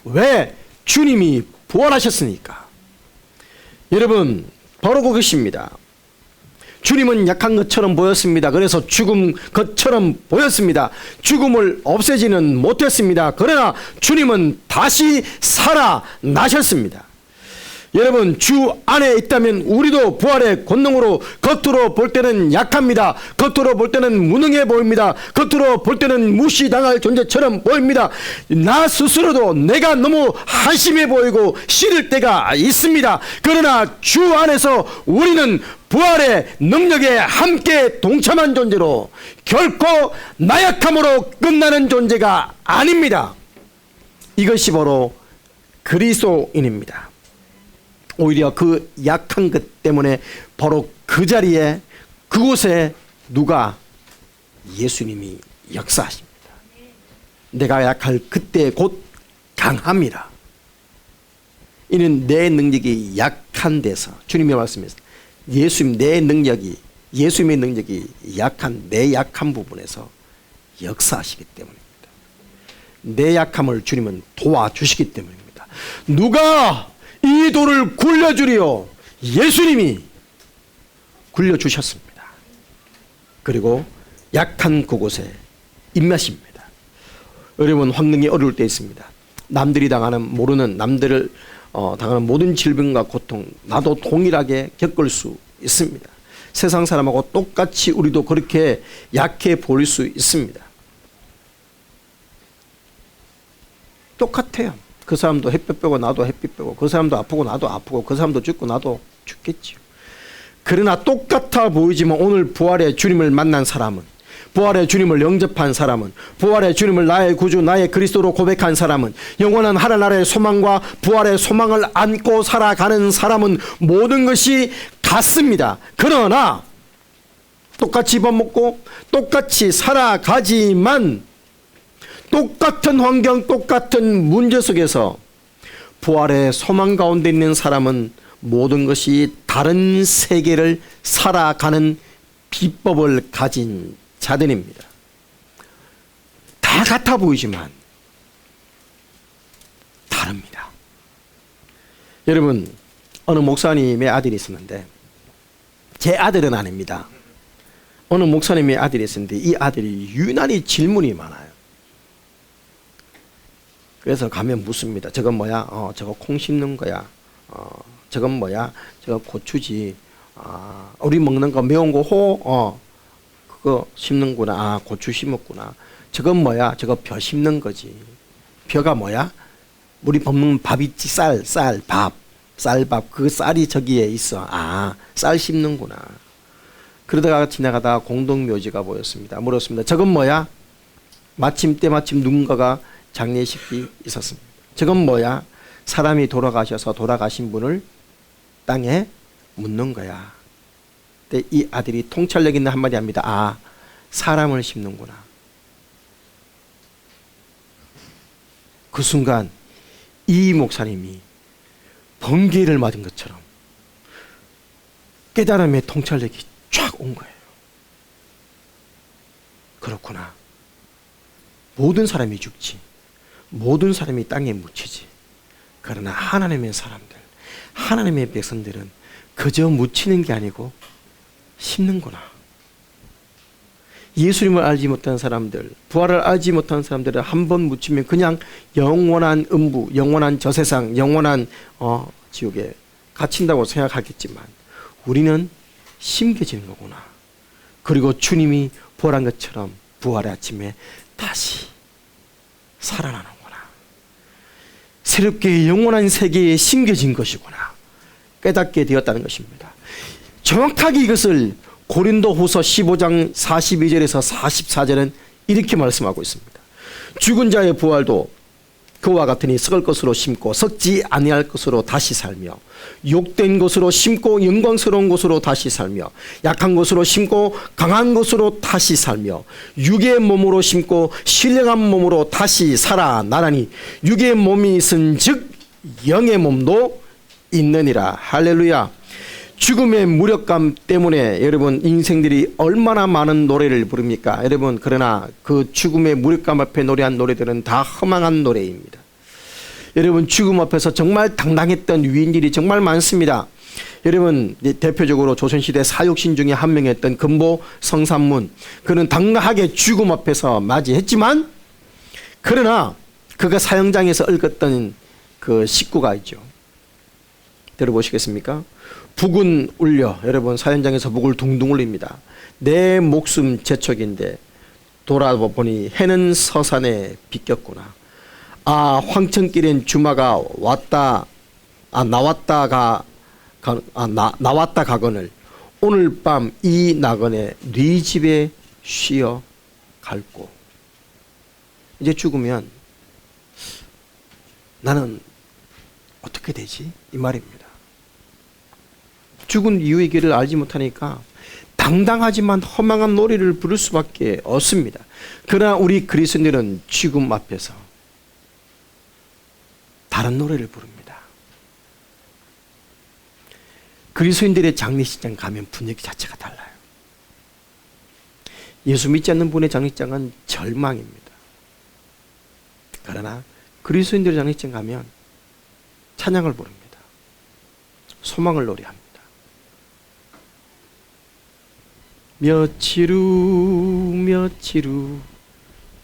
왜? 주님이 부활하셨으니까. 여러분 바로 그것입니다. 주님은 약한 것처럼 보였습니다. 그래서 죽음 것처럼 보였습니다. 죽음을 없애지는 못했습니다. 그러나 주님은 다시 살아나셨습니다. 여러분, 주 안에 있다면 우리도 부활의 권능으로 겉으로 볼 때는 약합니다. 겉으로 볼 때는 무능해 보입니다. 겉으로 볼 때는 무시당할 존재처럼 보입니다. 나 스스로도 내가 너무 한심해 보이고 싫을 때가 있습니다. 그러나 주 안에서 우리는 부활의 능력에 함께 동참한 존재로 결코 나약함으로 끝나는 존재가 아닙니다. 이것이 바로 그리스도인입니다. 오히려 그 약한 것 때문에 바로 그 자리에 그곳에 누가? 예수님이 역사하십니다. 내가 약할 그때 곧 강합니다. 이는 내 능력이 약한 데서, 주님의 말씀에서 예수님의 능력이 약한 내 약한 부분에서 역사하시기 때문입니다. 내 약함을 주님은 도와주시기 때문입니다. 누가 이 돌을 굴려주리요? 예수님이 굴려주셨습니다. 그리고 약한 그곳에 임하십니다. 여러분, 환경이 어려울 때 있습니다. 남들이 모르는 남들을 당하는 모든 질병과 고통, 나도 동일하게 겪을 수 있습니다. 세상 사람하고 똑같이 우리도 그렇게 약해 보일 수 있습니다. 똑같아요. 그 사람도 햇볕 빼고 나도 햇빛 빼고, 그 사람도 아프고 나도 아프고, 그 사람도 죽고 나도 죽겠지요. 그러나 똑같아 보이지만 오늘 부활의 주님을 만난 사람은, 부활의 주님을 영접한 사람은, 부활의 주님을 나의 구주 나의 그리스도로 고백한 사람은, 영원한 하늘나라의 소망과 부활의 소망을 안고 살아가는 사람은 모든 것이 같습니다. 그러나 똑같이 밥 먹고 똑같이 살아가지만 똑같은 환경, 똑같은 문제 속에서 부활의 소망 가운데 있는 사람은 모든 것이 다른 세계를 살아가는 비법을 가진 자들입니다. 다 같아 보이지만 다릅니다. 여러분, 어느 목사님의 아들이 있었는데, 제 아들은 아닙니다. 어느 목사님의 아들이 있었는데 이 아들이 유난히 질문이 많아요. 그래서 가면 묻습니다. 저건 뭐야? 저거 콩 심는 거야. 저건 뭐야? 저거 고추지. 우리 먹는 거 매운 거 그거 심는구나. 고추 심었구나. 저건 뭐야? 저거 벼 심는 거지. 벼가 뭐야? 우리 먹는 밥 있지. 쌀밥. 그 쌀이 저기에 있어. 쌀 심는구나. 그러다가 지나가다가 공동묘지가 보였습니다. 물었습니다. 저건 뭐야? 마침 누군가가 장례식이 있었습니다. 저건 뭐야? 사람이 돌아가셔서 돌아가신 분을 땅에 묻는 거야. 근데 이 아들이 통찰력 있는 한마디 합니다. 사람을 심는구나. 그 순간 이 목사님이 번개를 맞은 것처럼 깨달음의 통찰력이 쫙 온 거예요. 그렇구나. 모든 사람이 죽지. 모든 사람이 땅에 묻히지. 그러나 하나님의 사람들, 하나님의 백성들은 그저 묻히는 게 아니고 심는구나. 예수님을 알지 못한 사람들, 부활을 알지 못한 사람들은 한 번 묻히면 그냥 영원한 음부, 영원한 저세상, 영원한 지옥에 갇힌다고 생각하겠지만 우리는 심겨지는 거구나. 그리고 주님이 부활한 것처럼 부활의 아침에 다시 살아나는구나. 새롭게 영원한 세계에 심겨진 것이구나. 깨닫게 되었다는 것입니다. 정확하게 이것을 고린도후서 15장 42절에서 44절은 이렇게 말씀하고 있습니다. 죽은 자의 부활도 그와 같으니 썩을 것으로 심고 썩지 아니할 것으로 다시 살며, 욕된 것으로 심고 영광스러운 것으로 다시 살며, 약한 것으로 심고 강한 것으로 다시 살며, 육의 몸으로 심고 신령한 몸으로 다시 살아나라니 육의 몸이 있은즉 영의 몸도 있느니라. 할렐루야. 죽음의 무력감 때문에 여러분 인생들이 얼마나 많은 노래를 부릅니까? 여러분, 그러나 그 죽음의 무력감 앞에 노래한 노래들은 다 허망한 노래입니다. 여러분, 죽음 앞에서 정말 당당했던 위인들이 정말 많습니다. 여러분, 대표적으로 조선시대 사육신 중에 한 명이었던 금보 성삼문, 그는 당당하게 죽음 앞에서 맞이했지만, 그러나 그가 사형장에서 얽었던 그 식구가 있죠. 들어보시겠습니까? 북은 울려. 여러분 사연장에서 북을 둥둥 울립니다. 내 목숨 재촉인데 돌아보니 해는 서산에 비꼈구나. 아 황천길엔 주마가 나왔다 가거늘 오늘 밤 이 나그네 네 집에 쉬어 갈고. 이제 죽으면 나는 어떻게 되지? 이 말입니다. 죽은 이유의 길을 알지 못하니까 당당하지만 허망한 노래를 부를 수밖에 없습니다. 그러나 우리 그리스도인들은 죽음 앞에서 다른 노래를 부릅니다. 그리스도인들의 장례식장 가면 분위기 자체가 달라요. 예수 믿지 않는 분의 장례식장은 절망입니다. 그러나 그리스도인들의 장례식장 가면 찬양을 부릅니다. 소망을 노래합니다. 며칠 후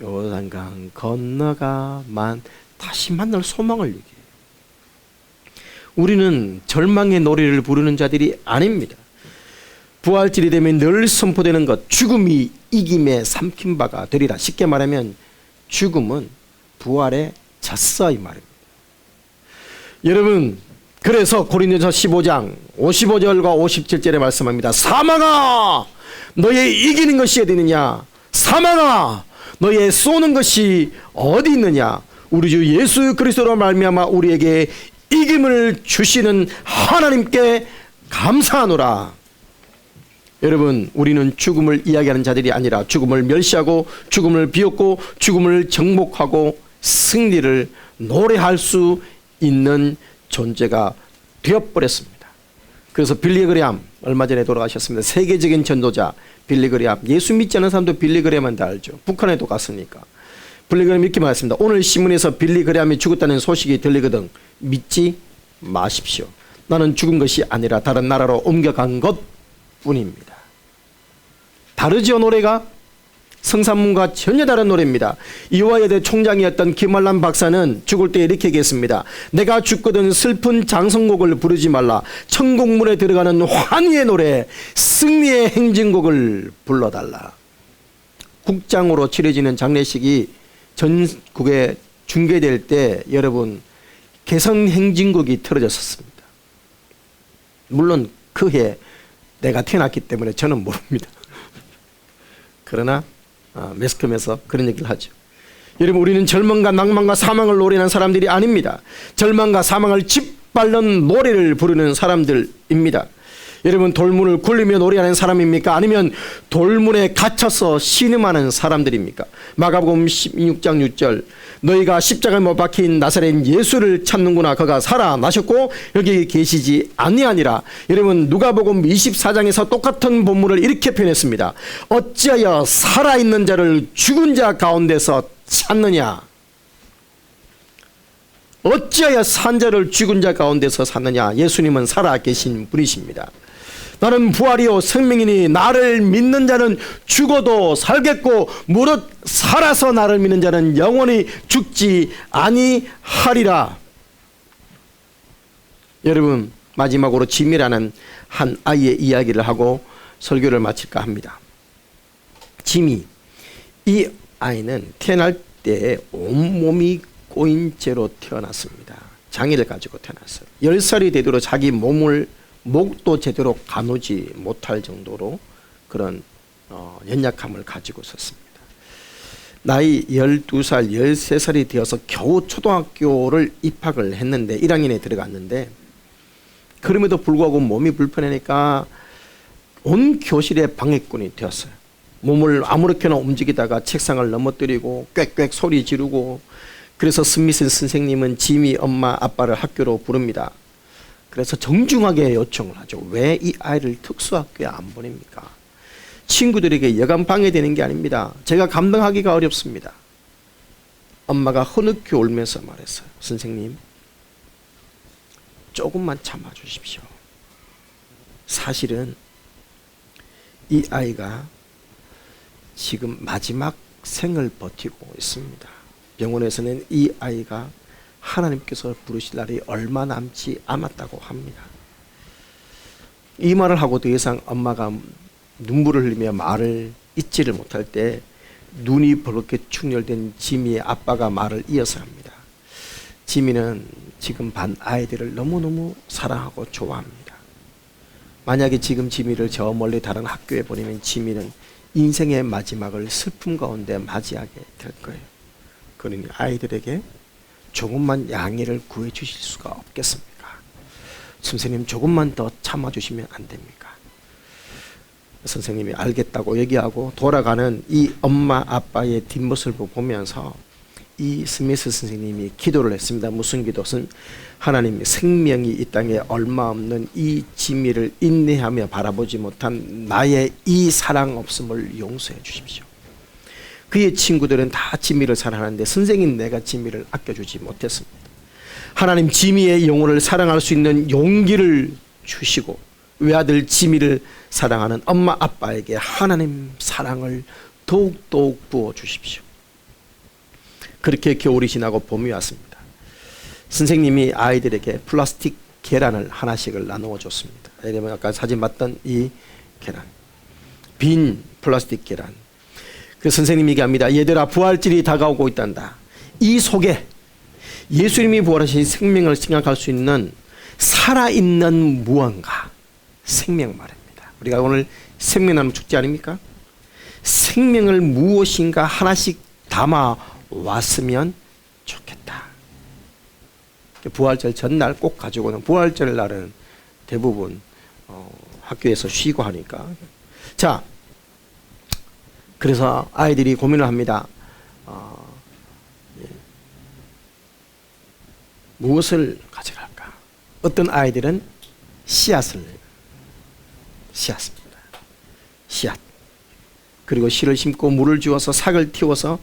요단강 건너가만 다시 만날 소망을 얘기해요. 우리는 절망의 노래를 부르는 자들이 아닙니다. 부활절이 되면 늘 선포되는 것, 죽음이 이김에 삼킨 바가 되리라. 쉽게 말하면 죽음은 부활에 졌어 이 말입니다. 여러분 그래서 고린도전서 15장 55절과 57절에 말씀합니다. 사망아 너의 이기는 것이 어디 있느냐? 사망아 너의 쏘는 것이 어디 있느냐? 우리 주 예수 그리스도로 말미암아 우리에게 이김을 주시는 하나님께 감사하노라. 여러분 우리는 죽음을 이야기하는 자들이 아니라 죽음을 멸시하고 죽음을 비웃고 죽음을 정복하고 승리를 노래할 수 있는 존재가 되어버렸습니다. 그래서 빌리 그레함 얼마 전에 돌아가셨습니다. 세계적인 전도자 빌리 그레함. 예수 믿지 않는 사람도 빌리 그레함한테 알죠. 북한에도 갔으니까. 빌리 그레함이 이렇게 말했습니다. 오늘 신문에서 빌리 그레함이 죽었다는 소식이 들리거든 믿지 마십시오. 나는 죽은 것이 아니라 다른 나라로 옮겨간 것뿐입니다. 다르지요 노래가? 성산문과 전혀 다른 노래입니다. 이화여대 총장이었던 김한란 박사는 죽을 때 이렇게 얘기했습니다. 내가 죽거든 슬픈 장성곡을 부르지 말라. 천국문에 들어가는 환희의 노래 승리의 행진곡을 불러달라. 국장으로 치러지는 장례식이 전국에 중계될 때 여러분 개성행진곡이 틀어졌었습니다. 물론 그 해 내가 태어났기 때문에 저는 모릅니다. 그러나 매스컴에서 그런 얘기를 하죠. 여러분 우리는 절망과 낭만과 사망을 노래하는 사람들이 아닙니다. 절망과 사망을 짓밟는 노래를 부르는 사람들입니다. 여러분 돌문을 굴리며 노래하는 사람입니까? 아니면 돌문에 갇혀서 신음하는 사람들입니까? 마가복음 16장 6절 너희가 십자가에 못 박힌 나사렛 예수를 찾는구나. 그가 살아나셨고 여기 계시지 아니하니라. 여러분 누가복음 24장에서 똑같은 본문을 이렇게 표현했습니다. 어찌하여 살아있는 자를 죽은 자 가운데서 찾느냐. 어찌하여 산 자를 죽은 자 가운데서 찾느냐. 예수님은 살아계신 분이십니다. 나는 부활이요 생명이니 나를 믿는 자는 죽어도 살겠고 무릇 살아서 나를 믿는 자는 영원히 죽지 아니하리라. 여러분 마지막으로 지미라는 한 아이의 이야기를 하고 설교를 마칠까 합니다. 지미, 이 아이는 태어날 때 온몸이 꼬인 채로 태어났습니다. 장애를 가지고 태어났어요. 10살이 되도록 자기 목도 제대로 가누지 못할 정도로 그런 연약함을 가지고 있었습니다. 나이 12살, 13살이 되어서 겨우 초등학교를 입학을 했는데 1학년에 들어갔는데 그럼에도 불구하고 몸이 불편하니까 온 교실의 방해꾼이 되었어요. 몸을 아무렇게나 움직이다가 책상을 넘어뜨리고 꽥꽥 소리 지르고. 그래서 스미스 선생님은 지미 엄마 아빠를 학교로 부릅니다. 그래서 정중하게 요청을 하죠. 왜 이 아이를 특수학교에 안 보냅니까? 친구들에게 여간 방해되는 게 아닙니다. 제가 감당하기가 어렵습니다. 엄마가 흐느껴 울면서 말했어요. 선생님, 조금만 참아주십시오. 사실은 이 아이가 지금 마지막 생을 버티고 있습니다. 병원에서는 이 아이가 하나님께서 부르실 날이 얼마 남지 않았다고 합니다. 이 말을 하고 더 이상 엄마가 눈물을 흘리며 말을 잊지를 못할 때 눈이 벌겋게 충혈된 지미의 아빠가 말을 이어서 합니다. 지미는 지금 반 아이들을 너무너무 사랑하고 좋아합니다. 만약에 지금 지미를 저 멀리 다른 학교에 보내면 지미는 인생의 마지막을 슬픔 가운데 맞이하게 될 거예요. 그러니 아이들에게 조금만 양해를 구해 주실 수가 없겠습니까? 선생님, 조금만 더 참아주시면 안 됩니까? 선생님이 알겠다고 얘기하고 돌아가는 이 엄마 아빠의 뒷모습을 보면서 이 스미스 선생님이 기도를 했습니다. 무슨 기도? 하나님, 생명이 이 땅에 얼마 없는 이 지미를 인내하며 바라보지 못한 나의 이 사랑 없음을 용서해 주십시오. 그의 친구들은 다 지미를 사랑하는데 선생님, 내가 지미를 아껴주지 못했습니다. 하나님, 지미의 영혼을 사랑할 수 있는 용기를 주시고 외아들 지미를 사랑하는 엄마 아빠에게 하나님 사랑을 더욱더욱 부어주십시오. 그렇게 겨울이 지나고 봄이 왔습니다. 선생님이 아이들에게 플라스틱 계란을 하나씩을 나누어 줬습니다. 왜냐면 아까 사진 봤던 이 계란, 빈 플라스틱 계란. 그 선생님이 얘기합니다. 얘들아, 부활절이 다가오고 있단다. 이 속에 예수님이 부활하신 생명을 생각할 수 있는 살아있는 무언가, 생명 말입니다. 우리가 오늘 생명나무 축제 아닙니까? 생명을 무엇인가 하나씩 담아 왔으면 좋겠다. 부활절 전날 꼭 가지고는, 부활절 날은 대부분 학교에서 쉬고 하니까. 자, 그래서 아이들이 고민을 합니다. 무엇을 가져갈까? 어떤 아이들은 씨앗습니다. 씨앗. 그리고 씨를 심고 물을 주어서 삭을 틔워서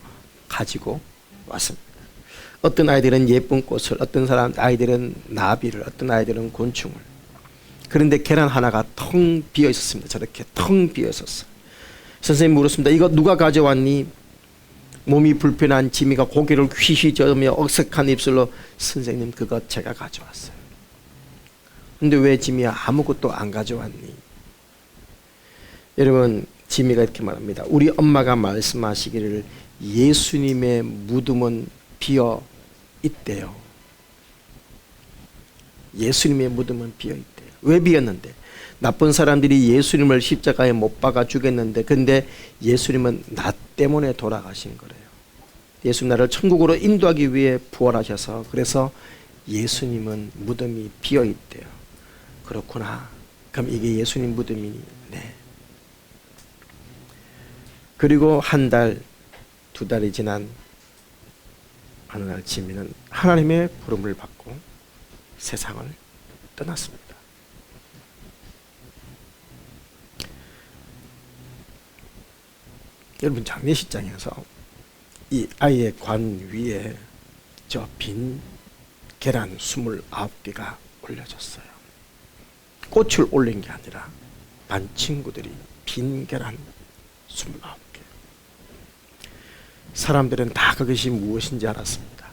가지고 왔습니다. 어떤 아이들은 예쁜 꽃을, 어떤 아이들은 나비를, 어떤 아이들은 곤충을. 그런데 계란 하나가 텅 비어 있었습니다. 저렇게 텅 비어 있었어요. 선생님이 물었습니다. 이거 누가 가져왔니? 몸이 불편한 지미가 고개를 휘휘 저으며 억색한 입술로, 선생님, 그거 제가 가져왔어요. 근데 왜 지미야 아무것도 안 가져왔니? 여러분, 지미가 이렇게 말합니다. 우리 엄마가 말씀하시기를 예수님의 무덤은 비어 있대요. 예수님의 무덤은 비어 있대요. 왜 비었는데? 나쁜 사람들이 예수님을 십자가에 못 박아 죽였는데, 근데 예수님은 나 때문에 돌아가신 거래요. 예수님 나를 천국으로 인도하기 위해 부활하셔서, 그래서 예수님은 무덤이 비어 있대요. 그렇구나. 그럼 이게 예수님 무덤이니? 네. 그리고 한 달, 두 달이 지난 어느 날 지미는 하나님의 부름을 받고 세상을 떠났습니다. 여러분, 장례식장에서 이 아이의 관 위에 저 빈 계란 29개가 올려졌어요. 꽃을 올린 게 아니라 반 친구들이 빈 계란 29개. 사람들은 다 그것이 무엇인지 알았습니다.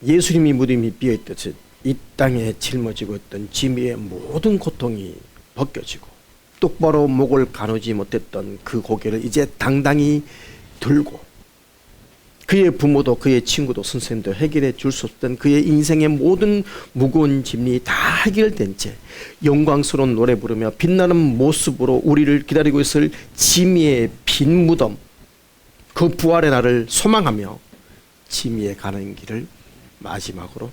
예수님이 무덤이 비어있듯이 이 땅에 짊어지고 있던 지미의 모든 고통이 벗겨지고 똑바로 목을 가누지 못했던 그 고개를 이제 당당히 들고, 그의 부모도 그의 친구도 선생님도 해결해 줄 수 없던 그의 인생의 모든 무거운 짐이 다 해결된 채 영광스러운 노래 부르며 빛나는 모습으로 우리를 기다리고 있을 지미의 빈 무덤, 그 부활의 날을 소망하며 지미에 가는 길을 마지막으로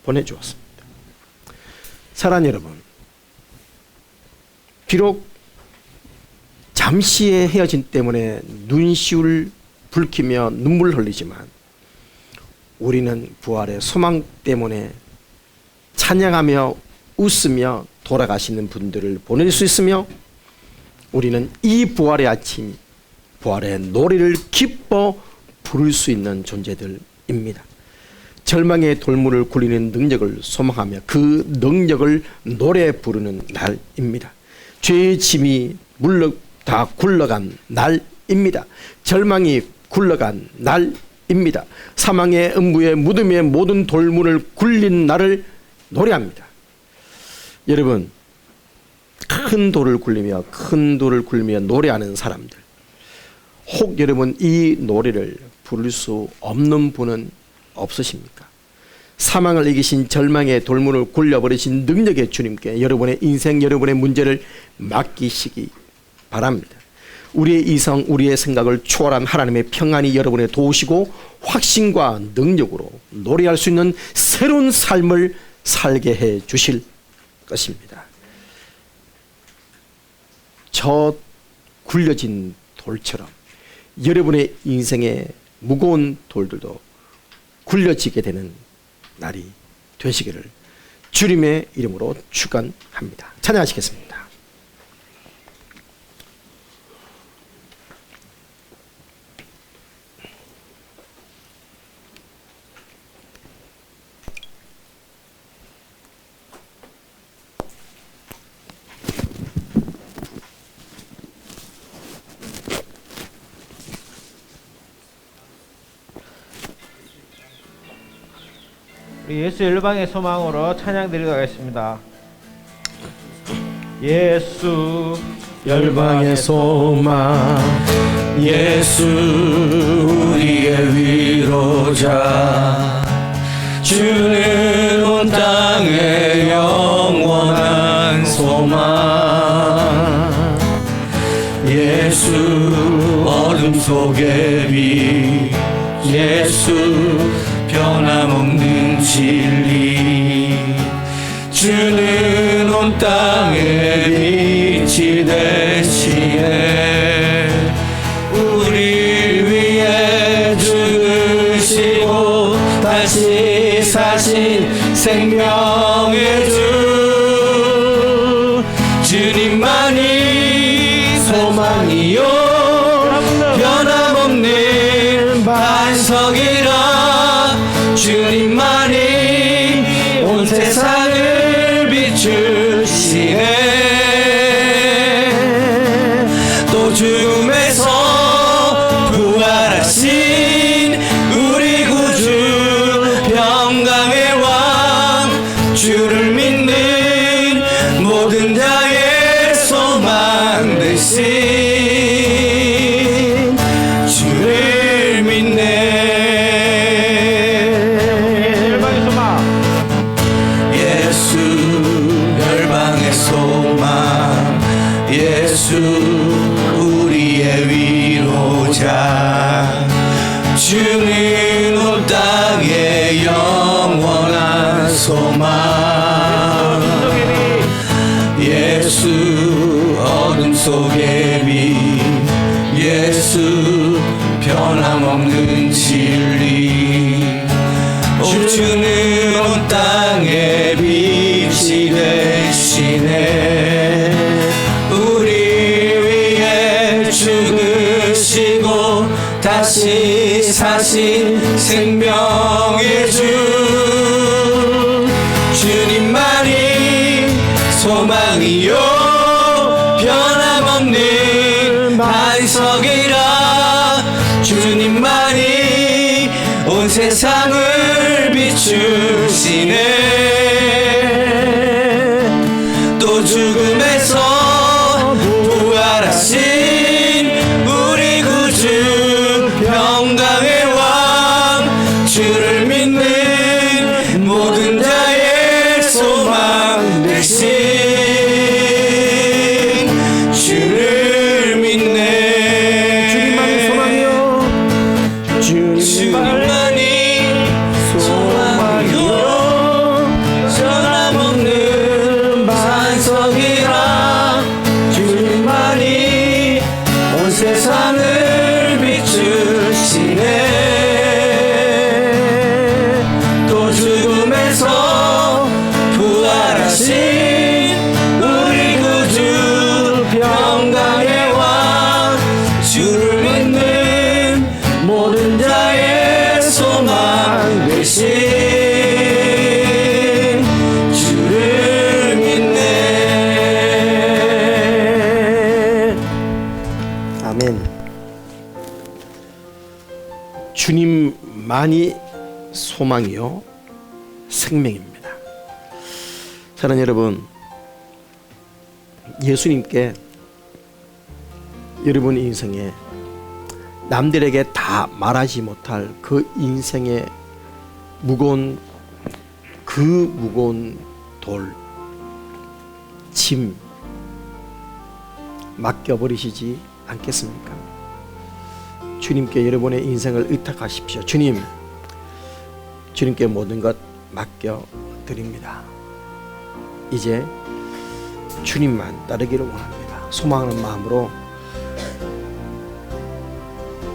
보내주었습니다. 사랑하는 여러분, 비록 잠시의 헤어짐 때문에 눈시울 붉히며 눈물 흘리지만 우리는 부활의 소망 때문에 찬양하며 웃으며 돌아가시는 분들을 보낼 수 있으며, 우리는 이 부활의 아침, 부활의 노래를 기뻐 부를 수 있는 존재들입니다. 절망의 돌무를 굴리는 능력을 소망하며 그 능력을 노래 부르는 날입니다. 죄의 짐이 다 굴러간 날입니다. 절망이 굴러간 입니다. 사망의 음부의 무덤의 모든 돌문을 굴린 나를 노래합니다. 여러분, 큰 돌을 굴리며 노래하는 사람들, 혹 여러분 이 노래를 부를 수 없는 분은 없으십니까? 사망을 이기신 절망의 돌문을 굴려버리신 능력의 주님께 여러분의 인생, 여러분의 문제를 맡기시기 바랍니다. 우리의 이성, 우리의 생각을 초월한 하나님의 평안이 여러분의 도우시고 확신과 능력으로 노래할 수 있는 새로운 삶을 살게 해 주실 것입니다. 저 굴려진 돌처럼 여러분의 인생의 무거운 돌들도 굴려지게 되는 날이 되시기를 주님의 이름으로 축원합니다. 찬양하시겠습니다. 우리 예수 열방의 소망으로 찬양 드리도록 하겠습니다. 예수 열방의 소망, 예수 우리의 위로자, 주는 온 땅의 영원한 소망. 예수 어둠 속의 빛, 예수 변함없는 진리, 주는 온 땅의 빛이 되시네. 우리 위해 죽으시고 다시 사신 생명의 주, 주님만이 소망이요 변함없는 반석이라. 주님만이 온 세상을 비추시네. 또 죽음에서 부활하신 우리 구주 평강의 왕, 주를 믿는 모든 자의 소망 되신 주를 믿네. 예수 우리의 위로자, 주는 온 땅의 영원한 소망. 예수 어둠 속의 빛, 예수 변함없는 진리, 주는 온 땅의 빛이 되시네. 죽으시고 다시 사신 생명의 주, 주님만이 소망이요 변함없는 반석이라. 주님만이 온 세상을 비추시네. 또 죽음에서 부활하신 평강의 왕, 주를 믿는 모든 자의 소망 되신 주를 믿네. 주님만이 소망이요, 주님만이 소망이요 안이 소망이요 생명입니다. 사랑하는 여러분, 예수님께 여러분 인생에 남들에게 다 말하지 못할 그 인생의 무거운 돌, 짐 맡겨버리시지 않겠습니까? 주님께 여러분의 인생을 의탁하십시오. 주님께 모든 것 맡겨드립니다. 이제 주님만 따르기를 원합니다. 소망하는 마음으로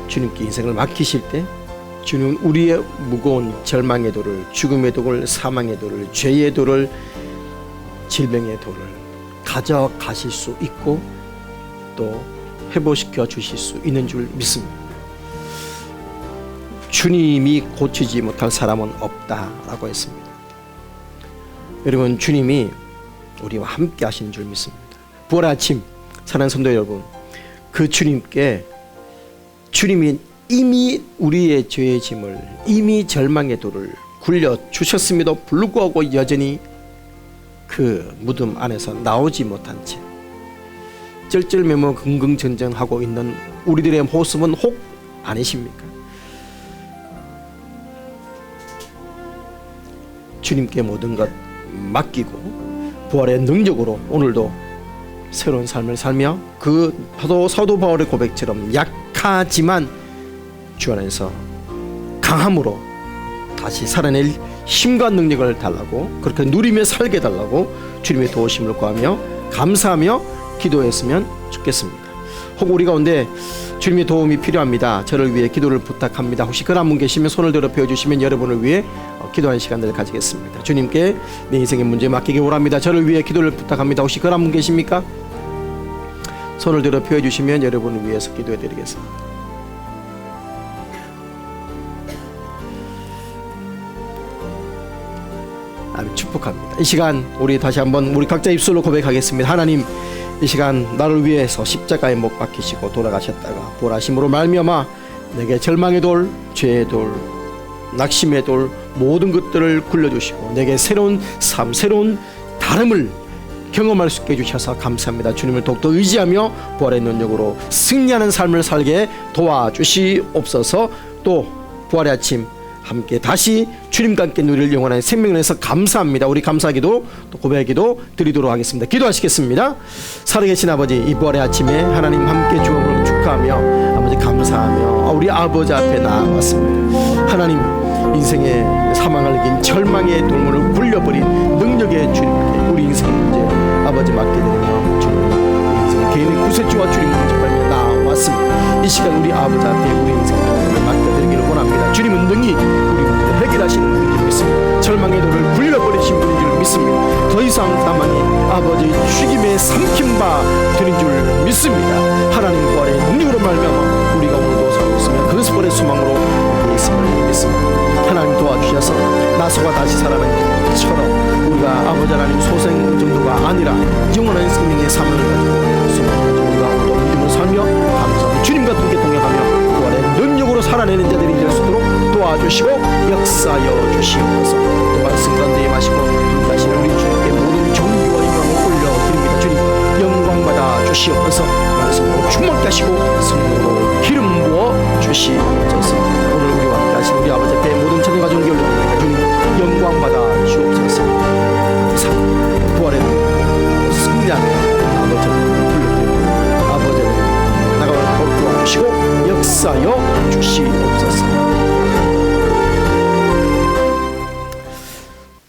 주님께 인생을 맡기실 때 주님은 우리의 무거운 절망의 돌을, 죽음의 돌을, 사망의 돌을, 죄의 돌을, 질병의 돌을 가져가실 수 있고 또 회복시켜 주실 수 있는 줄 믿습니다. 주님이 고치지 못할 사람은 없다라고 했습니다. 여러분, 주님이 우리와 함께 하시는 줄 믿습니다. 부활의 아침, 사랑하는 성도 여러분, 그 주님께 주님이 이미 우리의 죄의 짐을, 이미 절망의 돌을 굴려 주셨음에도 불구하고 여전히 그 무덤 안에서 나오지 못한 채 쩔쩔매며 긍긍전전하고 있는 우리들의 모습은 혹 아니십니까? 주님께 모든 것 맡기고 부활의 능력으로 오늘도 새로운 삶을 살며 그 사도 바울의 고백처럼 약하지만 주 안에서 강함으로 다시 살아낼 힘과 능력을 달라고, 그렇게 누리며 살게 달라고 주님의 도우심을 구하며 감사하며 기도했으면 좋겠습니다. 혹 우리 가운데 주님의 도움이 필요합니다, 저를 위해 기도를 부탁합니다, 혹시 그런 분 계시면 손을 들어 펴주시면 여러분을 위해 기도하는 시간을 가지겠습니다. 주님께 내 인생의 문제 맡기기 원합니다, 저를 위해 기도를 부탁합니다, 혹시 그런 분 계십니까? 손을 들어 펴주시면 여러분을 위해서 기도해 드리겠습니다. 축복합니다. 이 시간 우리 다시 한번 우리 각자 입술로 고백하겠습니다. 하나님, 이 시간 나를 위해서 십자가에 못 박히시고 돌아가셨다가 부활하심으로 말미암아 내게 절망의 돌, 죄의 돌, 낙심의 돌 모든 것들을 굴려주시고 내게 새로운 삶, 새로운 다름을 경험할 수 있게 해주셔서 감사합니다. 주님을 더욱더 의지하며 부활의 능력으로 승리하는 삶을 살게 도와주시옵소서. 또 부활의 아침 함께 다시 주님과 함께 누릴 영원한 생명을 위해서 감사합니다. 우리 감사기도 또 고백기도 드리도록 하겠습니다. 기도하시겠습니다. 살아계신 아버지, 이 부활의 아침에 하나님 함께 주옵을 축하하며 아버지 감사하며 우리 아버지 앞에 나아왔습니다. 하나님, 인생의 사망을 이긴 절망의 돌문을 굴려버린 능력의 주님께 우리 인생의 문제 아버지 맡겨드리며 주님 인생의 개인의 구세주와 주님 문제빨며 나아왔습니다. 이 시간 우리 아버지 앞에 우리 인생의 문제를 맡겨드리기를 원합니다. 주님은 능히 우리 문제를 해결하시는 분인 줄 믿습니다. 절망의 돌을 굴려버리신 분인 줄 믿습니다. 더 이상 나만이 아버지 죽임에 삼킨 바 되는 줄 믿습니다. 하나님 부활의 능력으로 말미암아 우리가 오늘도 살고 있으며 그 부활의 소망으로 우리 있음을 믿습니다. 하나님 도와주셔서 나소가 다시 살아나는 것처럼 우리가 아버지 하나님 소생 정도가 아니라 영원한 생명의 사명을 가지고 소망을 가지고 우리가 또 믿음을 살며 감사하며 주님과 함께 동행하며 부활의 능력으로 살아내는 자들이 될 수 있도록 도와주시고 역사여 주시옵소서. 또 말씀 가운데 임하시고 다시 우리 주님께 모든 정의와 영광을 올려드립니다. 주님 영광 받아 주시옵소서. 말씀으로 충만케 하시고 성령으로 기름 부어 주시옵소서. 오늘 우리와 함께 하신 우리 아버지 앞에 모든 자녀 가정이 올려드립니다. 주님 영광 받아 주옵소서. 감사합니다. 부활의 승리하는 아버지를 불러드립니다. 아버지는 나가는 법 도와주시고 역사여 주시옵소서.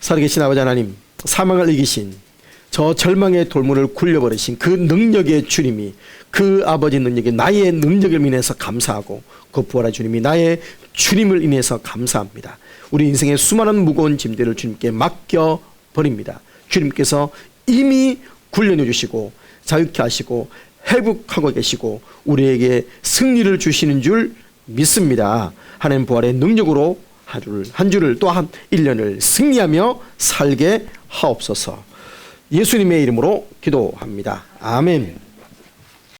살아계신 아버지 하나님, 사망을 이기신 저 절망의 돌문을 굴려버리신 그 능력의 주님이, 그 아버지 능력이 나의 능력을 인해서 감사하고 그 부활의 주님이 나의 주님을 인해서 감사합니다. 우리 인생의 수많은 무거운 짐들을 주님께 맡겨버립니다. 주님께서 이미 굴려내 주시고 자유케 하시고 회복하고 계시고 우리에게 승리를 주시는 줄 믿습니다. 하나님 부활의 능력으로 한 주를 또한 1년을 승리하며 살게 하옵소서. 예수님의 이름으로 기도합니다. 아멘.